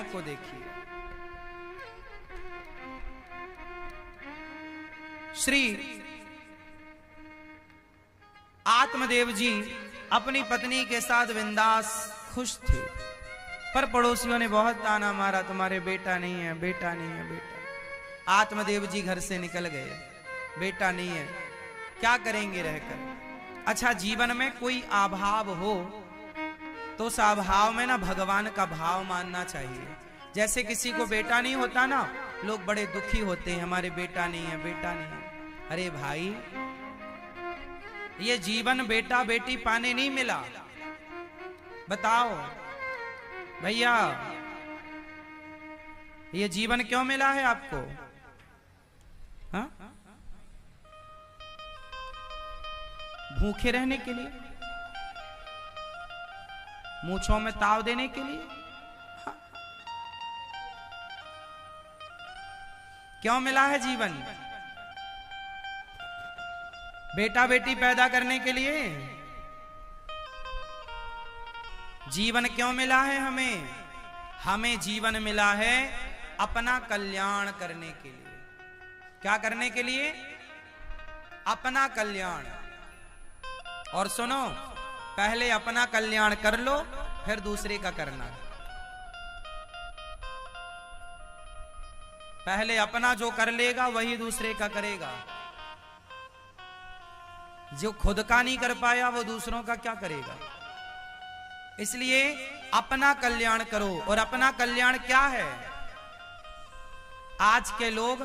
को देखिए। श्री आत्मदेव जी अपनी पत्नी के साथ बिंदास खुश थे, पर पड़ोसियों ने बहुत ताना मारा, तुम्हारे बेटा नहीं है, बेटा नहीं है, बेटा। आत्मदेव जी घर से निकल गए, बेटा नहीं है, क्या करेंगे रहकर। अच्छा, जीवन में कोई अभाव हो तो उस अभाव में ना भगवान का भाव मानना चाहिए। जैसे किसी को बेटा नहीं होता ना, लोग बड़े दुखी होते हैं, हमारे बेटा नहीं है, बेटा नहीं है। अरे भाई, ये जीवन बेटा बेटी पाने नहीं मिला। बताओ भैया, ये जीवन क्यों मिला है आपको? हाँ? भूखे रहने के लिए, मूंछों में ताव देने के लिए? हाँ? क्यों मिला है जीवन? बेटा बेटी पैदा करने के लिए जीवन क्यों मिला है हमें? हमें जीवन मिला है अपना कल्याण करने के लिए। क्या करने के लिए? अपना कल्याण। और सुनो, पहले अपना कल्याण कर लो, फिर दूसरे का करना। पहले अपना जो कर लेगा वही दूसरे का करेगा। जो खुद का नहीं कर पाया वो दूसरों का क्या करेगा? इसलिए अपना कल्याण करो। और अपना कल्याण क्या है? आज के लोग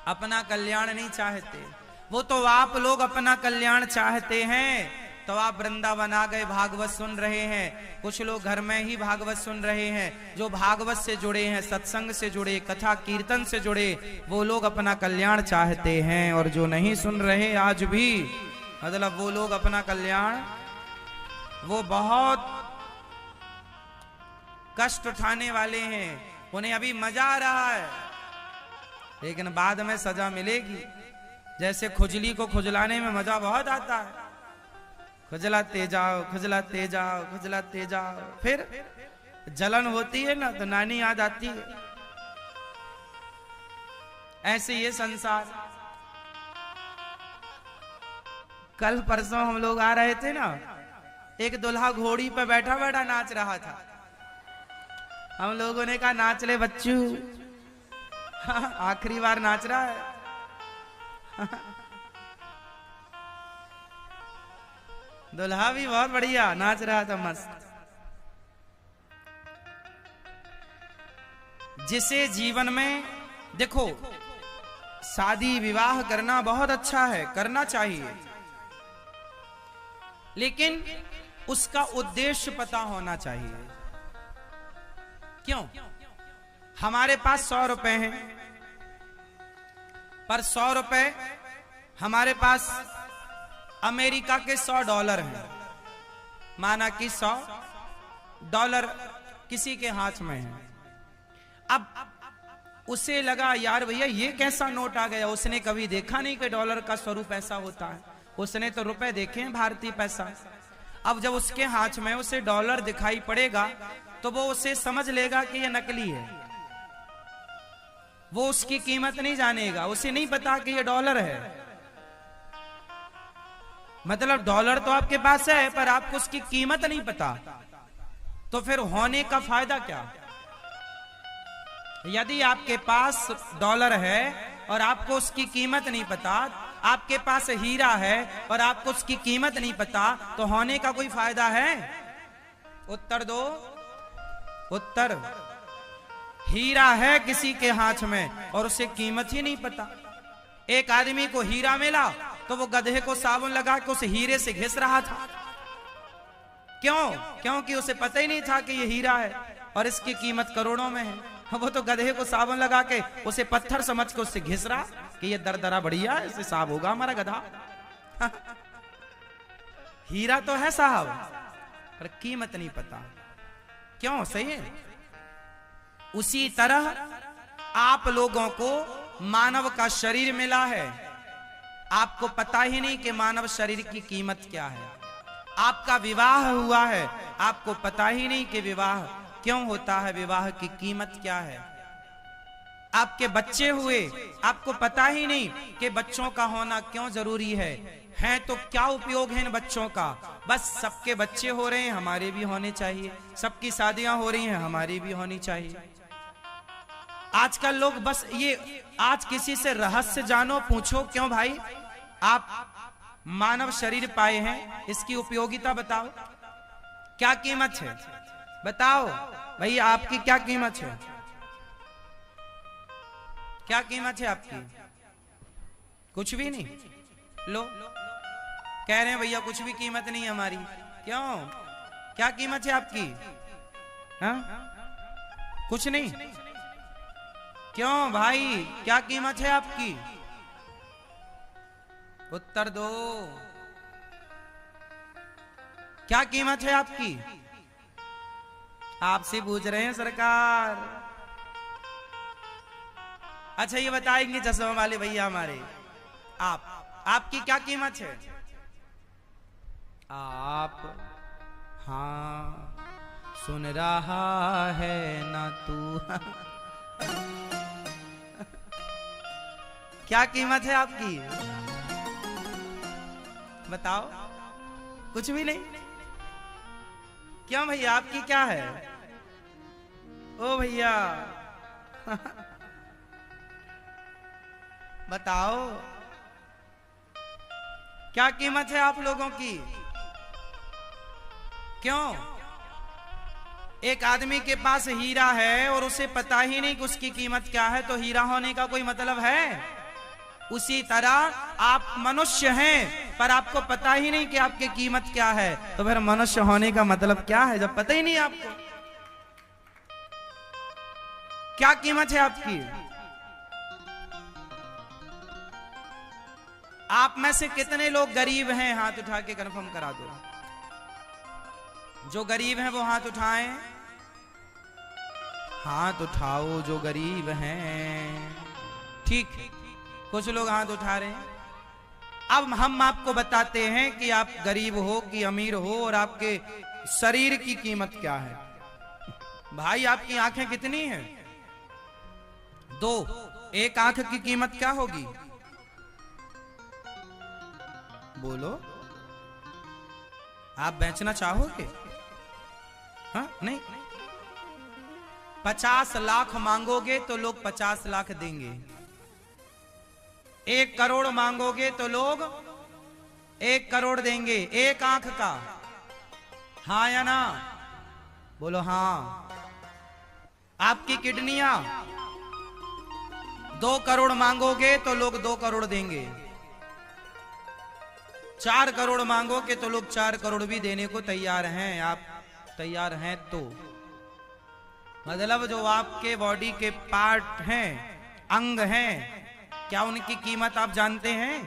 अपना कल्याण नहीं चाहते। वो तो आप लोग अपना कल्याण चाहते हैं तो आप वृंदावन आ गए, भागवत सुन रहे हैं। कुछ लोग घर में ही भागवत सुन रहे हैं। जो भागवत से जुड़े हैं, सत्संग से जुड़े, कथा कीर्तन से जुड़े, वो लोग अपना कल्याण चाहते हैं। और जो नहीं सुन रहे आज भी, मतलब वो लोग अपना कल्याण, वो बहुत कष्ट उठाने वाले हैं। उन्हें अभी मजा आ रहा है, लेकिन बाद में सजा मिलेगी। जैसे खुजली को खुजलाने में मजा बहुत आता है, खुजलाते जाओ, खुजलाते जाओ, खुजलाते जाओ, फिर जलन होती है ना तो नानी याद आती है। ऐसे ये संसार। कल परसों हम लोग आ रहे थे ना, एक दुल्हा घोड़ी पर बैठा बैठा नाच रहा था। हम लोगों ने कहा, नाच ले बच्चू, आखिरी बार नाच रहा है। दुल्हा भी बहुत बढ़िया नाच रहा था, मस्त। जिसे जीवन में देखो, शादी विवाह करना बहुत अच्छा है, करना चाहिए, लेकिन उसका उद्देश्य पता होना चाहिए। क्यों? हमारे पास 100 रुपए हैं, पर 100 रुपए हमारे पास अमेरिका के $100 हैं। माना कि $100 किसी के हाथ में है। अब उसे लगा, यार भैया ये कैसा नोट आ गया। उसने कभी देखा नहीं कि डॉलर का स्वरूप ऐसा होता है। उसने तो रुपए देखे हैं, भारतीय पैसा। अब जब उसके हाथ में उसे डॉलर दिखाई पड़ेगा तो वो उसे समझ लेगा कि ये नकली है। वो उसकी कीमत नहीं जानेगा, उसे नहीं पता कि ये डॉलर है। मतलब डॉलर तो आपके पास है, पर आपको उसकी कीमत नहीं पता, तो फिर होने का फायदा क्या? यदि आपके पास डॉलर है और आपको उसकी कीमत नहीं पता, आपके पास हीरा है और आपको उसकी कीमत नहीं पता, तो होने का कोई फायदा है? उत्तर दो, उत्तर। हीरा है किसी के हाथ में और उसे कीमत ही नहीं पता। एक आदमी को हीरा मिला तो वो गधे को साबुन लगा के उस हीरे से घिस रहा था। क्यों? क्योंकि उसे पता ही नहीं था कि ये हीरा है और इसकी कीमत करोड़ों में है। वो तो गधे को साबुन लगा के उसे पत्थर समझ के उससे घिस रहा कि ये दरदरा बढ़िया है, इससे साफ होगा हमारा गधा। हीरा तो है साहब, पर कीमत नहीं पता। क्यों? सही है। उसी तरह आप लोगों को मानव का शरीर मिला है, आपको पता ही नहीं कि मानव शरीर की कीमत क्या है। आपका विवाह हुआ है, आपको पता ही नहीं कि विवाह क्यों होता है, विवाह की कीमत क्या है। आपके बच्चे हुए, आपको पता ही नहीं कि बच्चों का होना क्यों जरूरी है तो क्या उपयोग है इन बच्चों का। बस सबके बच्चे हो रहे हैं, हमारे भी होने चाहिए, सबकी शादियां हो रही हैं, हमारी भी होनी चाहिए। आजकल लोग बस ये, आज किसी से रहस्य जानो, पूछो क्यों भाई आप मानव शरीर पाए हैं, इसकी उपयोगिता बताओ, क्या कीमत है, बताओ भाई आपकी क्या कीमत है, क्या कीमत है आपकी, कुछ भी नहीं। लो कह रहे हैं भैया कुछ भी कीमत नहीं हमारी, क्यों, क्या कीमत है आपकी, हाँ कुछ नहीं, क्यों भाई क्या कीमत है आपकी, उत्तर दो, क्या कीमत है आपकी, आपसे पूछ रहे हैं सरकार। अच्छा ये बताएंगे चश्मा वाले भैया हमारे, आपकी क्या कीमत है, आप, हाँ सुन रहा है ना तू क्या कीमत है आपकी, बताओ, कुछ भी नहीं, क्यों भैया आपकी क्या है, ओ भैया बताओ क्या कीमत है आप लोगों की, क्यों, एक आदमी के पास हीरा है और उसे पता ही नहीं कि उसकी कीमत क्या है, तो हीरा होने का कोई मतलब है। उसी तरह आप मनुष्य हैं पर आपको पता ही नहीं कि आपकी कीमत क्या है, तो फिर मनुष्य होने का मतलब क्या है जब पता ही नहीं आपको क्या कीमत है आपकी। आप में से कितने लोग गरीब हैं, हाथ उठा के कंफर्म करा दो, जो गरीब हैं वो हाथ उठाएं, हाथ उठाओ जो गरीब हैं, ठीक, कुछ लोग हाथ उठा रहे हैं। अब हम आपको बताते हैं कि आप गरीब हो कि अमीर हो और आपके शरीर की कीमत क्या है। भाई आपकी आंखें कितनी हैं, दो, एक आंख की कीमत क्या होगी, बोलो, आप बेचना चाहोगे, हाँ नहीं, 50 लाख मांगोगे तो लोग 50 लाख देंगे, 1 करोड़ मांगोगे तो लोग 1 करोड़ देंगे, एक आंख का, हाँ या ना, बोलो हाँ। आपकी किडनियां 2 करोड़ मांगोगे तो लोग 2 करोड़ देंगे, 4 करोड़ मांगोगे तो लोग 4 करोड़ भी देने को तैयार हैं। आप तैयार हैं तो मतलब जो आपके बॉडी के पार्ट हैं, अंग हैं, क्या उनकी कीमत आप जानते हैं,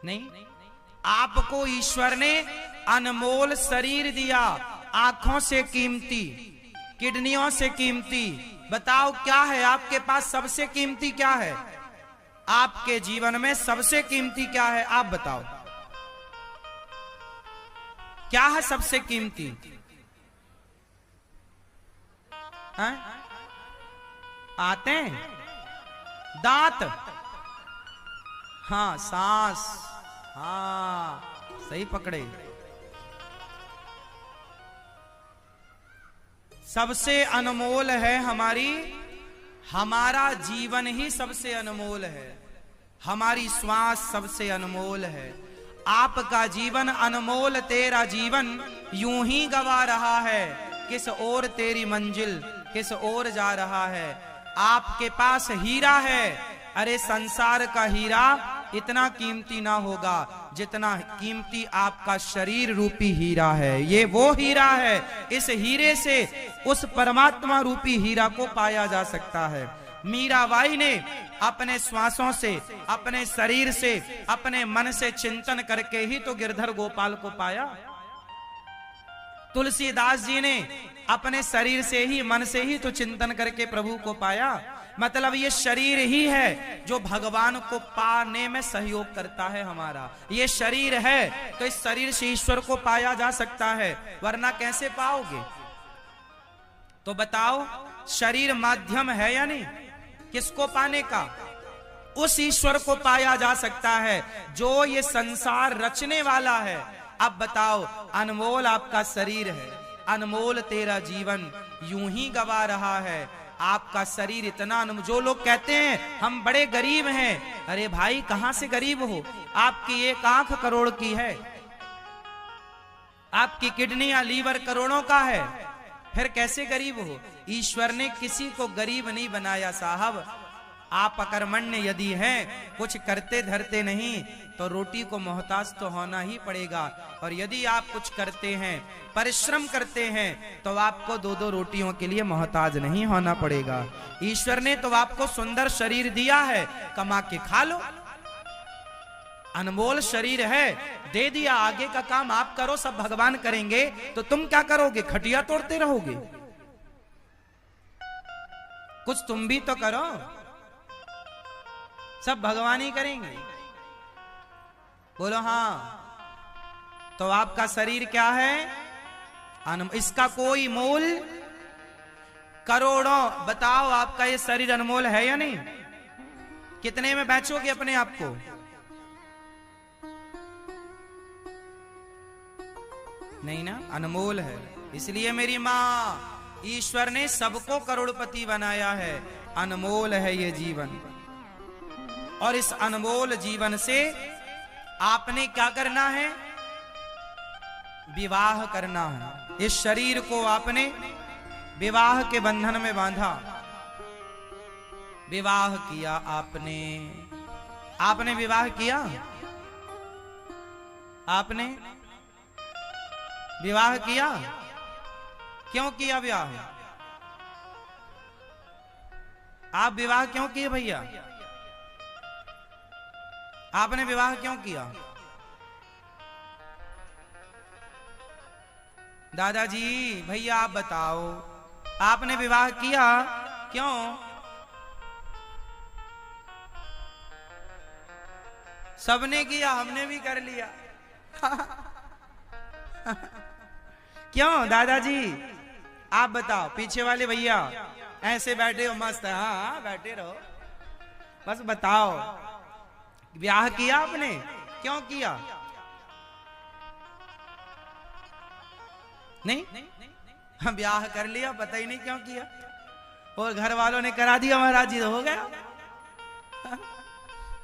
नहीं। आपको ईश्वर ने अनमोल शरीर दिया, आंखों से कीमती, किडनियों से कीमती, बताओ क्या है आपके पास सबसे कीमती क्या है, आपके जीवन में सबसे कीमती क्या है, आप बताओ क्या है सबसे कीमती, हैं? आते हैं, दांत, हाँ सांस, हाँ सही पकड़े, सबसे अनमोल है हमारा जीवन ही सबसे अनमोल है, हमारी श्वास सबसे अनमोल है। आपका जीवन अनमोल, तेरा जीवन यूं ही गवा रहा है, किस ओर तेरी मंजिल किस ओर जा रहा है। आपके पास हीरा है, अरे संसार का हीरा इतना कीमती ना होगा जितना कीमती आपका शरीर रूपी हीरा है। ये वो हीरा है, इस हीरे से उस परमात्मा रूपी हीरा को पाया जा सकता है। मीराबाई ने अपने श्वासों से, अपने शरीर से, अपने मन से चिंतन करके ही तो गिरधर गोपाल को पाया। तुलसीदास जी ने अपने शरीर से ही, मन से ही तो चिंतन करके प्रभु को पाया। मतलब ये शरीर ही है जो भगवान को पाने में सहयोग करता है हमारा। ये शरीर है तो इस शरीर से ईश्वर को पाया जा सकता है, वरना कैसे पाओगे। तो बताओ शरीर माध्यम है या नहीं किसको पाने का? उस ईश्वर को पाया जा सकता है जो ये संसार रचने वाला है। अब बताओ, अनमोल आपका शरीर है, अनमोल तेरा जीवन यूं ही गवा रहा है। आपका शरीर इतना जो लोग कहते हैं हम बड़े गरीब हैं, अरे भाई कहां से गरीब हो? आपकी एक आंख करोड़ की है, आपकी किडनी या लीवर करोड़ों का है, फिर कैसे गरीब हो? ईश्वर ने किसी को गरीब नहीं बनाया साहब। आप अकर्मण्य यदि हैं, कुछ करते धरते नहीं, तो रोटी को मोहताज तो होना ही पड़ेगा। और यदि आप कुछ करते हैं, परिश्रम करते हैं, तो आपको दो दो रोटियों के लिए मोहताज नहीं होना पड़ेगा। ईश्वर ने तो आपको सुंदर शरीर दिया है, कमा के खा लो। अनमोल शरीर है, दे दिया, आगे का काम आप करो, सब भगवान करेंगे। तो तुम क्या करोगे? खटिया तोड़ते रहोगे? कुछ तुम भी तो करो, सब भगवान ही करेंगे। बोलो हाँ। तो आपका शरीर क्या है? इसका कोई मोल करोड़ों। बताओ आपका ये शरीर अनमोल है या नहीं? कितने में बेचोगे अपने आप को? नहीं ना, अनमोल है। इसलिए मेरी मां, ईश्वर ने सबको करोड़पति बनाया है। अनमोल है ये जीवन, और इस अनमोल जीवन से आपने क्या करना है? विवाह करना है। इस शरीर को आपने विवाह के बंधन में बांधा, विवाह किया आपने। आपने विवाह किया? आपने विवाह किया? क्यों किया विवाह? आप विवाह क्यों किए भैया? आपने विवाह क्यों किया? दादाजी, भैया आप बताओ, आपने विवाह किया क्यों? सबने किया, हमने भी कर लिया। क्यों दादाजी? आप बताओ। पीछे वाले भैया ऐसे बैठे हो मस्त, हाँ बैठे रहो, बस बताओ, ब्याह किया आपने? क्यों किया? नहीं, हम ब्याह कर लिया, पता ही नहीं क्यों किया, और घर वालों ने करा दिया, महाराज जी हो गया।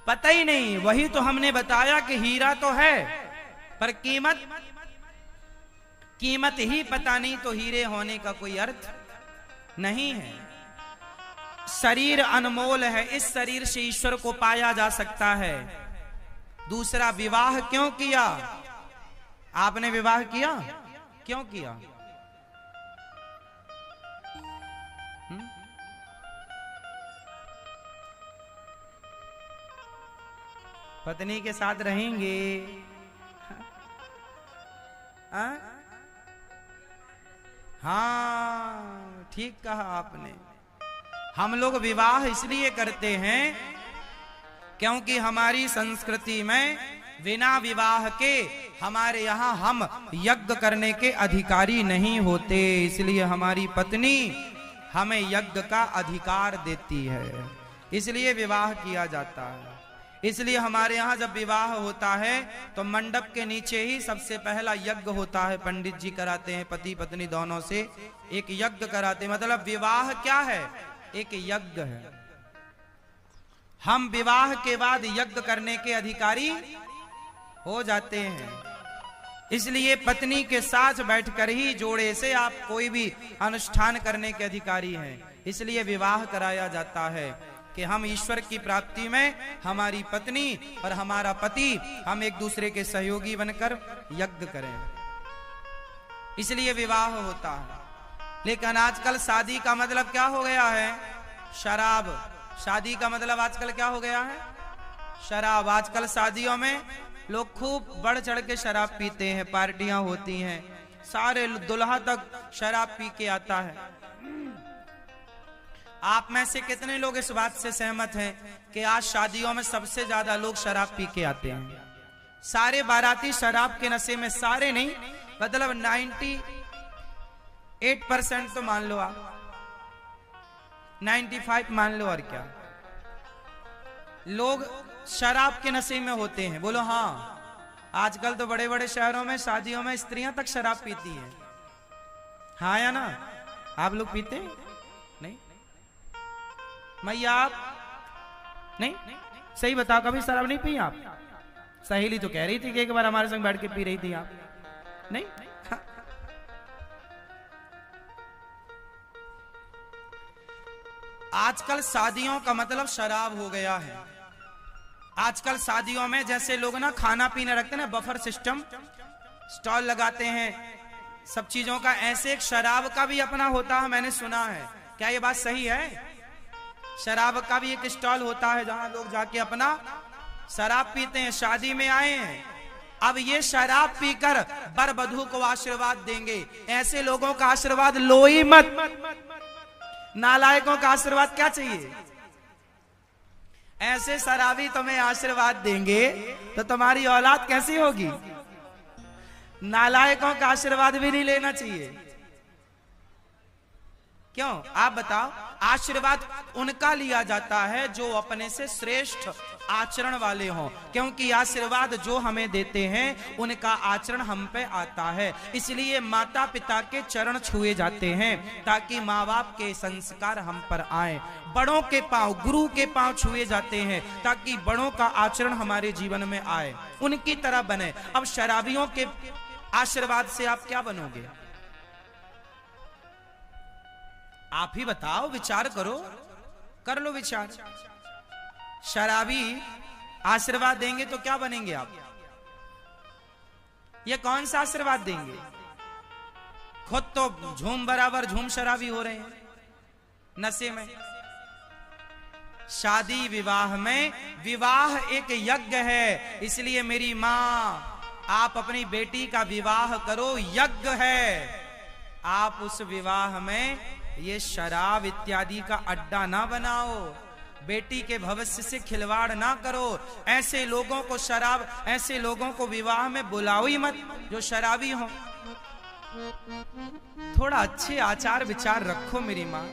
पता ही नहीं। वही तो हमने बताया कि हीरा तो है, पर कीमत ही पता नहीं, तो हीरे होने का कोई अर्थ नहीं है। शरीर अनमोल है, इस शरीर से ईश्वर को पाया जा सकता है। दूसरा, विवाह क्यों किया? आपने विवाह किया? क्यों किया? पत्नी के साथ रहेंगे। हाँ, ठीक कहा आपने। हम लोग विवाह इसलिए करते हैं क्योंकि हमारी संस्कृति में बिना विवाह के हमारे यहाँ हम यज्ञ करने के अधिकारी नहीं होते। इसलिए हमारी पत्नी हमें यज्ञ का अधिकार देती है, इसलिए विवाह किया जाता है। इसलिए हमारे यहाँ जब विवाह होता है तो मंडप के नीचे ही सबसे पहला यज्ञ होता है। पंडित जी कराते हैं, पति पत्नी दोनों से एक यज्ञ कराते हैं। मतलब विवाह क्या है? एक यज्ञ है। हम विवाह के बाद यज्ञ करने के अधिकारी हो जाते हैं। इसलिए पत्नी के साथ बैठकर ही जोड़े से आप कोई भी अनुष्ठान करने के अधिकारी हैं। इसलिए विवाह कराया जाता है कि हम ईश्वर की प्राप्ति में हमारी पत्नी और हमारा पति, हम एक दूसरे के सहयोगी बनकर यज्ञ करें, इसलिए विवाह होता है। लेकिन आजकल शादी का मतलब क्या हो गया है? शराब। शादी का मतलब आजकल क्या हो गया है? शराब। आजकल शादियों में लोग खूब बढ़ चढ़ के शराब पीते हैं, पार्टियां होती हैं, सारे दुल्हा तक शराब पी के आता है। आप में से कितने लोग इस बात से सहमत हैं कि आज शादियों में सबसे ज्यादा लोग शराब पी के आते हैं? सारे बाराती शराब के नशे में, सारे नहीं, मतलब 8% तो मान लो आप, 95 मान लो। और क्या लोग शराब के नशे में होते हैं? बोलो हाँ। आजकल तो बड़े बड़े शहरों में शादियों में स्त्रियां तक शराब पीती हैं। हाँ या ना? आप लोग पीते हैं? नहीं? मैया आप नहीं? सही बताओ, कभी शराब नहीं पी आप? सहेली तो कह रही थी कि एक बार हमारे संग बैठ के पी रही थी आप। नहीं? हाँ। आजकल शादियों का मतलब शराब हो गया है। आजकल शादियों में जैसे लोग ना खाना पीना रखते हैं ना, बफर सिस्टम, स्टॉल लगाते हैं सब चीजों का, ऐसे एक शराब का भी अपना होता है, मैंने सुना है। क्या ये बात सही है? शराब का भी एक स्टॉल होता है जहां लोग जाके अपना शराब पीते हैं। शादी में आए हैं, अब ये शराब पीकर वर वधू को आशीर्वाद देंगे। ऐसे लोगों का आशीर्वाद लो ही मत। नालायकों का आशीर्वाद क्या चाहिए? ऐसे शराबी तुम्हें आशीर्वाद देंगे तो तुम्हारी औलाद कैसी होगी? नालायकों का आशीर्वाद भी नहीं लेना चाहिए। क्यों? आप बताओ। आशीर्वाद उनका लिया जाता है जो अपने से श्रेष्ठ आचरण वाले हों, क्योंकि आशीर्वाद जो हमें देते हैं उनका आचरण हम पे आता है। इसलिए माता पिता के चरण छुए जाते हैं ताकि माँ बाप के संस्कार हम पर आए। बड़ों के पांव, गुरु के पांव छुए जाते हैं ताकि बड़ों का आचरण हमारे जीवन में आए, उनकी तरह बने। अब शराबियों के आशीर्वाद से आप क्या बनोगे? आप ही बताओ, विचार करो, कर लो विचार। शराबी आशीर्वाद देंगे तो क्या बनेंगे आप? ये कौन सा आशीर्वाद देंगे? खुद तो झूम बराबर झूम शराबी हो रहे हैं नशे में। शादी विवाह में, विवाह एक यज्ञ है, इसलिए मेरी मां आप अपनी बेटी का विवाह करो, यज्ञ है। आप उस विवाह में ये शराब इत्यादि का अड्डा ना बनाओ, बेटी के भविष्य से खिलवाड़ ना करो। ऐसे लोगों को शराब, ऐसे लोगों को विवाह में बुलाओ ही मत जो शराबी हो। थोड़ा अच्छे आचार विचार रखो मेरी माँ।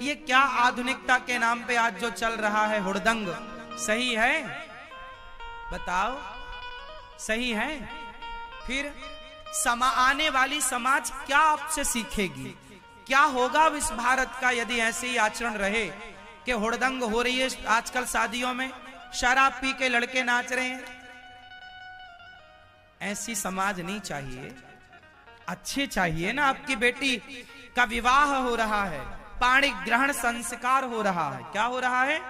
ये क्या आधुनिकता के नाम पे आज जो चल रहा है हुड़दंग, सही है? बताओ, सही है? फिर आने वाली समाज क्या आपसे सीखेगी? क्या होगा अब इस भारत का यदि ऐसे ही आचरण रहे कि हुड़दंग हो रही है आजकल शादियों में, शराब पी के लड़के नाच रहे हैं? ऐसी समाज नहीं चाहिए। अच्छे चाहिए ना। आपकी बेटी का विवाह हो रहा है, पाणी ग्रहण संस्कार हो रहा है। क्या हो रहा है?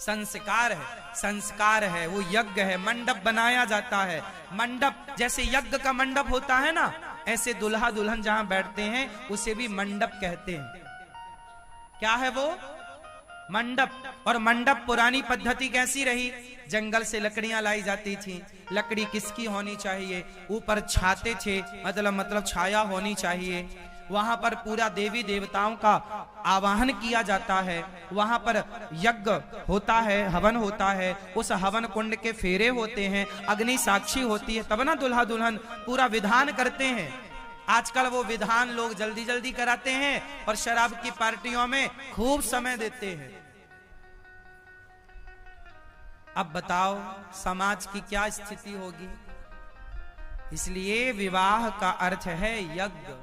संस्कार है, संस्कार है, वो यज्ञ है। मंडप बनाया जाता है। मंडप जैसे यज्ञ का मंडप होता है ना, ऐसे दुल्हा दुल्हन जहां बैठते हैं उसे भी मंडप कहते हैं। क्या है वो? मंडप। और मंडप पुरानी पद्धति कैसी रही? जंगल से लकड़ियां लाई जाती थी। लकड़ी किसकी होनी चाहिए? ऊपर छाते थे, मतलब छाया होनी चाहिए। वहां पर पूरा देवी देवताओं का आवाहन किया जाता है। वहां पर यज्ञ होता है, हवन होता है। उस हवन कुंड के फेरे होते हैं, अग्नि साक्षी होती है, तब ना दुल्हा दुल्हन पूरा विधान करते हैं। आजकल वो विधान लोग जल्दी जल्दी कराते हैं और शराब की पार्टियों में खूब समय देते हैं। अब बताओ समाज की क्या स्थिति होगी? इसलिए विवाह का अर्थ है यज्ञ।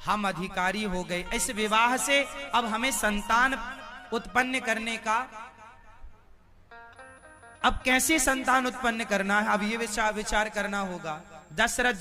हम अधिकारी हो गए इस विवाह से। अब हमें संतान उत्पन्न करने का, अब कैसे संतान उत्पन्न करना है, अब ये विचार करना होगा। दशरथ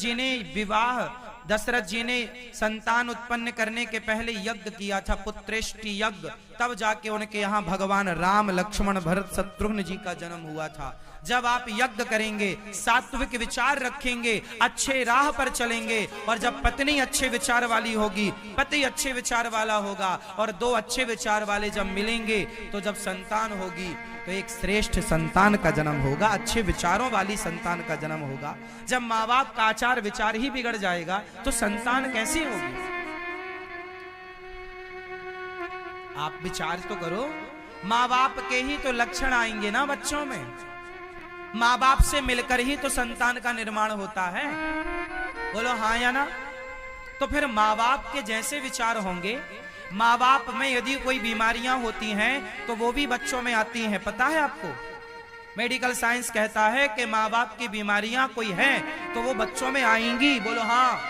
जी ने संतान उत्पन्न करने के पहले यज्ञ किया था, पुत्रेष्टि यज्ञ। तब जाके उनके यहाँ भगवान राम, लक्ष्मण, भरत, शत्रुघ्न जी का जन्म हुआ था। जब आप यज्ञ करेंगे, सात्विक विचार रखेंगे, अच्छे राह पर चलेंगे, और जब पत्नी अच्छे विचार वाली होगी, पति अच्छे विचार वाला होगा, और दो अच्छे विचार वाले जब मिलेंगे तो जब संतान होगी तो एक श्रेष्ठ संतान का जन्म होगा, अच्छे विचारों वाली संतान का जन्म होगा। जब माँ बाप का आचार विचार ही बिगड़ जाएगा तो संतान कैसी होगी? आप विचार तो करो। माँ बाप के ही तो लक्षण आएंगे ना बच्चों में। माँ बाप से मिलकर ही तो संतान का निर्माण होता है। बोलो हाँ या ना? तो फिर माँ बाप के जैसे विचार होंगे। माँ बाप में यदि कोई बीमारियां होती हैं तो वो भी बच्चों में आती हैं, पता है आपको? मेडिकल साइंस कहता है कि माँ बाप की बीमारियां कोई है तो वो बच्चों में आएंगी। बोलो हाँ,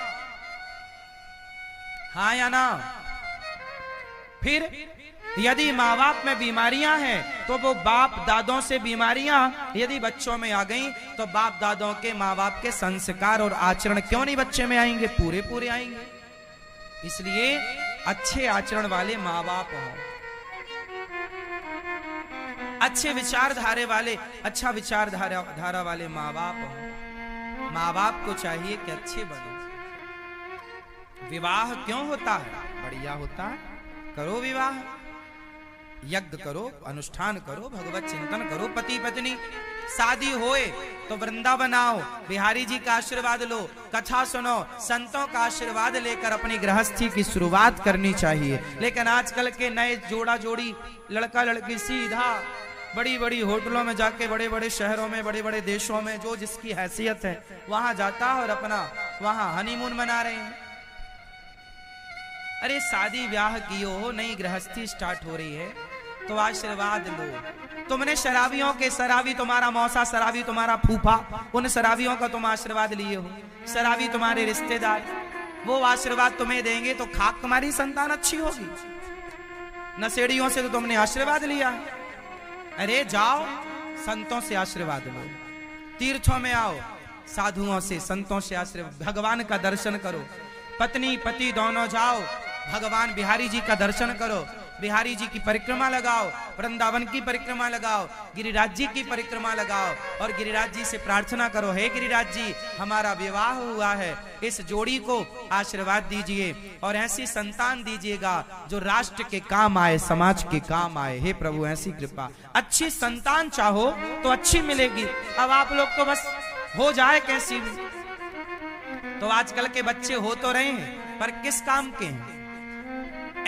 हाँ या ना? फिर यदि माँ बाप में बीमारियां हैं तो वो बाप दादों से बीमारियां यदि बच्चों में आ गई तो बाप दादों के माँ बाप के संस्कार और आचरण क्यों नहीं बच्चे में आएंगे? पूरे पूरे आएंगे। इसलिए अच्छे आचरण वाले माँ बाप हो, अच्छे विचारधारे वाले, अच्छा विचारधारा वाले माँ बाप हो। माँ बाप को चाहिए कि अच्छे बनो। विवाह क्यों होता है? बढ़िया होता है, करो विवाह, यज्ञ करो, अनुष्ठान करो, भगवत चिंतन करो। पति पत्नी शादी होए तो वृंदावन आओ, बिहारी जी का आशीर्वाद लो, कथा सुनो, संतों का आशीर्वाद लेकर अपनी गृहस्थी की शुरुआत करनी चाहिए। लेकिन आजकल के नए जोड़ा जोड़ी, लड़का लड़की सीधा बड़ी बड़ी होटलों में जाके, बड़े बड़े शहरों में, बड़े बड़े देशों में जो जिसकी हैसियत है वहां जाता है और अपना वहां हनीमून मना रहे हैं। अरे शादी ब्याह की हो, नई गृहस्थी स्टार्ट हो रही है तो आशीर्वाद लो। तुमने शराबियों के, शराबी तुम्हारा मौसा, शराबी तुम्हारा फूफा, उन शराबियों का तुम आशीर्वाद लिए हो, शराबी तुम्हारे रिश्तेदार, वो आशीर्वाद तुम्हें देंगे तो खाक तुम्हारी संतान अच्छी होगी। नशेड़ियों से तो तुमने आशीर्वाद लिया। अरे जाओ संतों से आशीर्वाद लो, तीर्थों में आओ, साधुओं से, संतों से आशीर्वाद, भगवान का दर्शन करो। पत्नी पति दोनों जाओ, भगवान बिहारी जी का दर्शन करो, बिहारी जी की परिक्रमा लगाओ, वृंदावन की परिक्रमा लगाओ, गिरिराज जी की परिक्रमा लगाओ और गिरिराज जी से प्रार्थना करो, हे गिरिराज जी हमारा विवाह हुआ है, इस जोड़ी को आशीर्वाद दीजिए और ऐसी संतान दीजिएगा जो राष्ट्र के काम आए, समाज के काम आए। हे प्रभु ऐसी कृपा। अच्छी संतान चाहो तो अच्छी मिलेगी। अब आप लोग तो बस हो जाए कैसी भी, तो आजकल के बच्चे हो तो रहे हैं पर किस काम के हैं?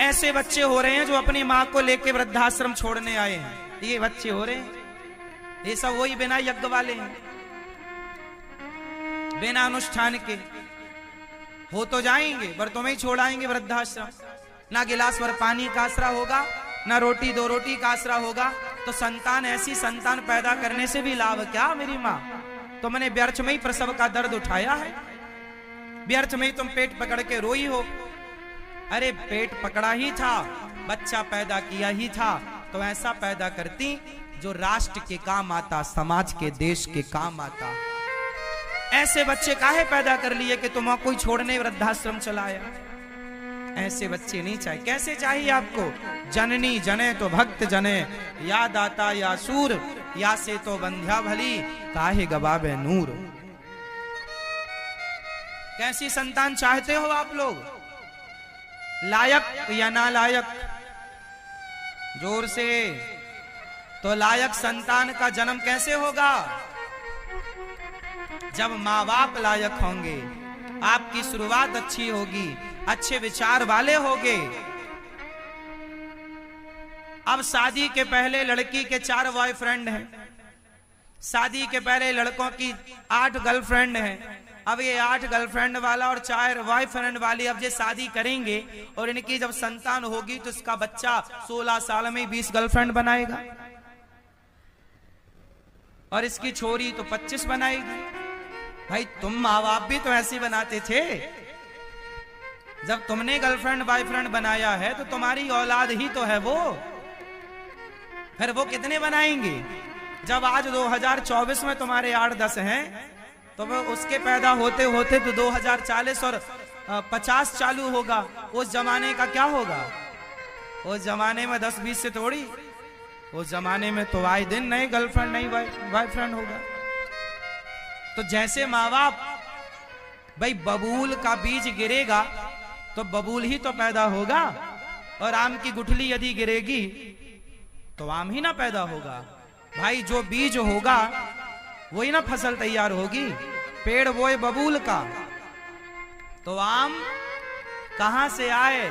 ऐसे बच्चे हो रहे हैं जो अपनी माँ को लेके वृद्धाश्रम छोड़ने आए हैं, ये बच्चे हो रहे हैं। ये सब वही बिना यज्ञ वाले हैं, बिना अनुष्ठान के हो तो जाएंगे पर तुम्हें ही छोड़ाएंगे वृद्धाश्रम। ना गिलास भर पानी का आसरा होगा, ना रोटी दो रोटी का आसरा होगा। तो संतान, ऐसी संतान पैदा करने से भी लाभ क्या? मेरी माँ, तुमने व्यर्थ में ही प्रसव का दर्द उठाया है, व्यर्थ में ही तुम पेट पकड़ के रोई हो। अरे पेट पकड़ा ही था, बच्चा पैदा किया ही था तो ऐसा पैदा करती जो राष्ट्र के काम आता, समाज के, देश के काम आता। ऐसे बच्चे काहे पैदा कर लिए कि तुम कोई छोड़ने वृद्धाश्रम चलाया? ऐसे बच्चे नहीं चाहिए। कैसे चाहिए आपको? जननी जने तो भक्त जने, या दाता या सूर, या से तो बंध्या भली, काहे गवाबे नूर। कैसी संतान चाहते हो आप लोग? लायक या नालायक? जोर से। तो लायक संतान का जन्म कैसे होगा? जब माँ बाप लायक होंगे, आपकी शुरुआत अच्छी होगी, अच्छे विचार वाले होंगे। अब शादी के पहले लड़की के 4 बॉयफ्रेंड हैं, शादी के पहले लड़कों की 8 गर्लफ्रेंड हैं। अब ये 8 गर्लफ्रेंड वाला और 4 बॉयफ्रेंड वाली अब ये शादी करेंगे और इनकी जब संतान होगी तो इसका बच्चा 16 साल में 20 गर्लफ्रेंड बनाएगा और इसकी छोरी तो 25 बनाएगी। भाई तुम माँ बाप भी तो ऐसे बनाते थे। जब तुमने गर्लफ्रेंड बॉयफ्रेंड बनाया है तो तुम्हारी औलाद ही तो है वो, फिर वो कितने बनाएंगे? जब आज 2024 में तुम्हारे 8-10 हैं तो वो उसके पैदा होते होते तो 2040 और 50 चालू होगा। उस जमाने का क्या होगा? उस जमाने में 10-20 से थोड़ी, उस जमाने में तो आए दिन नए गर्लफ्रेंड, नई बॉयफ्रेंड होगा। तो जैसे माँ बाप, भाई बबूल का बीज गिरेगा तो बबूल ही तो पैदा होगा, और आम की गुठली यदि गिरेगी तो आम ही ना पैदा होगा। भाई जो बीज होगा वही ना फसल तैयार होगी। पेड़ बोए बबूल का तो आम कहां से आए?